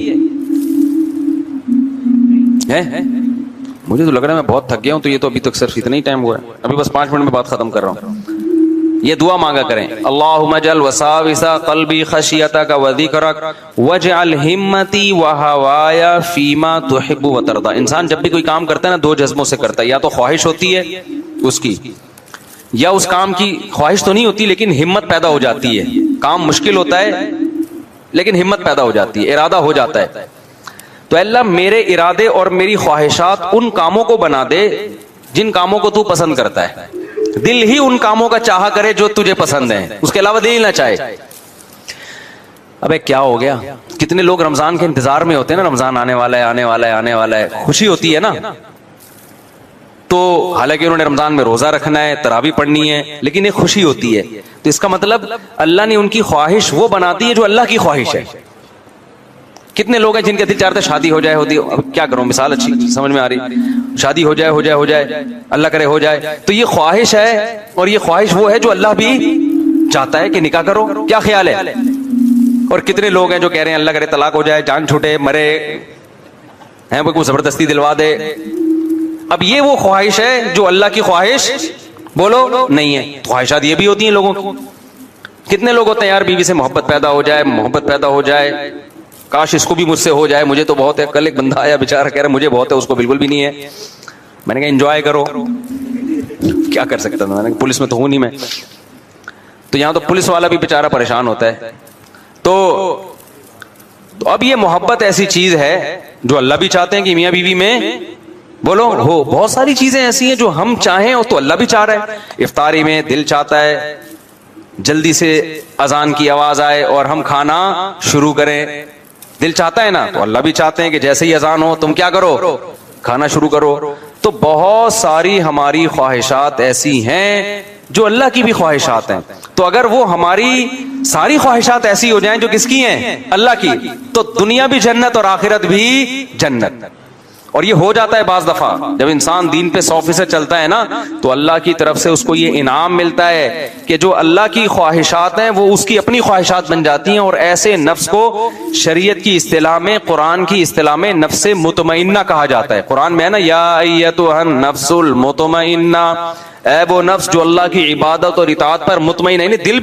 مجھے تو لگ رہا ہے میں بہت تھک گیا ہوں, تو یہ تو ابھی تک صرف اتنا ہی ٹائم ہوا ہے, ابھی بس 5 منٹ میں بات ختم کر رہا ہوں. یہ دعا مانگا کریں, اللہم اجعل وساوس قلبی خشیتک وذکرک واجعل ہمتی وہوایا فیما تحب وترضی. انسان جب بھی کوئی کام کرتا ہے نا, 2 جذبوں سے کرتا ہے. یا تو خواہش ہوتی ہے اس کی, یا اس کام کی خواہش تو نہیں ہوتی لیکن ہمت پیدا ہو جاتی ہے. کام مشکل ہوتا ہے لیکن ہمت پیدا ہو جاتی ہے, ارادہ ہو جاتا ہے. تو اللہ میرے ارادے اور میری خواہشات ان کاموں کو بنا دے جن کاموں کو تو پسند کرتا ہے. دل ہی ان کاموں کا چاہا کرے جو تجھے پسند ہیں, اس کے علاوہ دل ہی نہ چاہے. ابے کیا ہو گیا, کتنے لوگ رمضان کے انتظار میں ہوتے ہیں نا, رمضان آنے والا ہے, آنے والا ہے, آنے والا ہے, خوشی ہوتی ہے نا. تو حالانکہ انہوں نے رمضان میں روزہ رکھنا ہے, تراویح پڑھنی ہے, لیکن ایک خوشی ہوتی ہے. تو اس کا مطلب اللہ نے ان کی خواہش وہ بناتی ہے جو اللہ کی خواہش ہے. کتنے لوگ ہیں جن کے دل چاہتے ہیں شادی ہو جائے, ہوتی, اب کیا کروں, مثال اچھی سمجھ میں آ رہی, شادی ہو جائے, ہو جائے, ہو جائے, اللہ کرے ہو جائے. تو یہ خواہش ہے, اور یہ خواہش وہ ہے جو اللہ بھی چاہتا ہے کہ نکاح کرو. کیا خیال ہے؟ اور کتنے لوگ ہیں جو کہہ رہے ہیں اللہ کرے طلاق ہو جائے, جان چھوٹے, مرے ہیں, وہ زبردستی دلوا دے. اب یہ وہ خواہش ہے جو اللہ کی خواہش بولو نہیں ہے. خواہشات یہ بھی ہوتی ہیں لوگوں کی. کتنے لوگ ہوتے ہیں یار بیوی سے محبت پیدا ہو جائے, محبت پیدا ہو جائے, کاش اس کو بھی مجھ سے ہو جائے, مجھے تو بہت ہے. کل ایک بندہ آیا بیچارہ کہہ رہا مجھے بہت ہے, اس کو بالکل بھی نہیں ہے. میں نے کہا انجوائے کرو. کیا کر سکتا تھا, میں نے پولیس میں تو ہوں نہیں میں. تو یہاں تو پولیس والا بھی بیچارہ پریشان ہوتا ہے. تو اب یہ محبت ایسی چیز ہے جو اللہ بھی چاہتے ہیں کہ میاں بیوی میں بولو ہو. بہت ساری چیزیں ایسی ہیں جو ہم چاہیں اور تو اللہ بھی چاہ رہا ہے. افطاری میں دل چاہتا ہے جلدی سے اذان کی آواز آئے اور ہم کھانا شروع کریں, دل چاہتا ہے نا. تو اللہ بھی چاہتے ہیں کہ جیسے ہی اذان ہو تم کیا کرو, کھانا شروع کرو. تو تو بہت ساری ہماری خواہشات ایسی ہیں جو اللہ کی بھی خواہشات ہیں. تو اگر وہ ہماری ساری خواہشات ایسی ہو جائیں جو کس کی ہیں؟ اللہ کی, تو دنیا بھی جنت اور آخرت بھی جنت. اور یہ ہو جاتا ہے بعض دفعہ جب انسان دین پہ 100% چلتا ہے نا, تو اللہ کی طرف سے اس کو یہ انعام ملتا ہے کہ جو اللہ کی خواہشات ہیں وہ اس کی اپنی خواہشات بن جاتی ہیں. اور ایسے نفس کو شریعت کی اصطلاح میں, قرآن کی اصطلاح میں نفس مطمئنہ کہا جاتا ہے. قرآن میں ہے نا, یا ایتھا النفس المطمئنہ, اے وہ نفس جو اللہ کی عبادت اور اطاعت پر مطمئن ہے, دل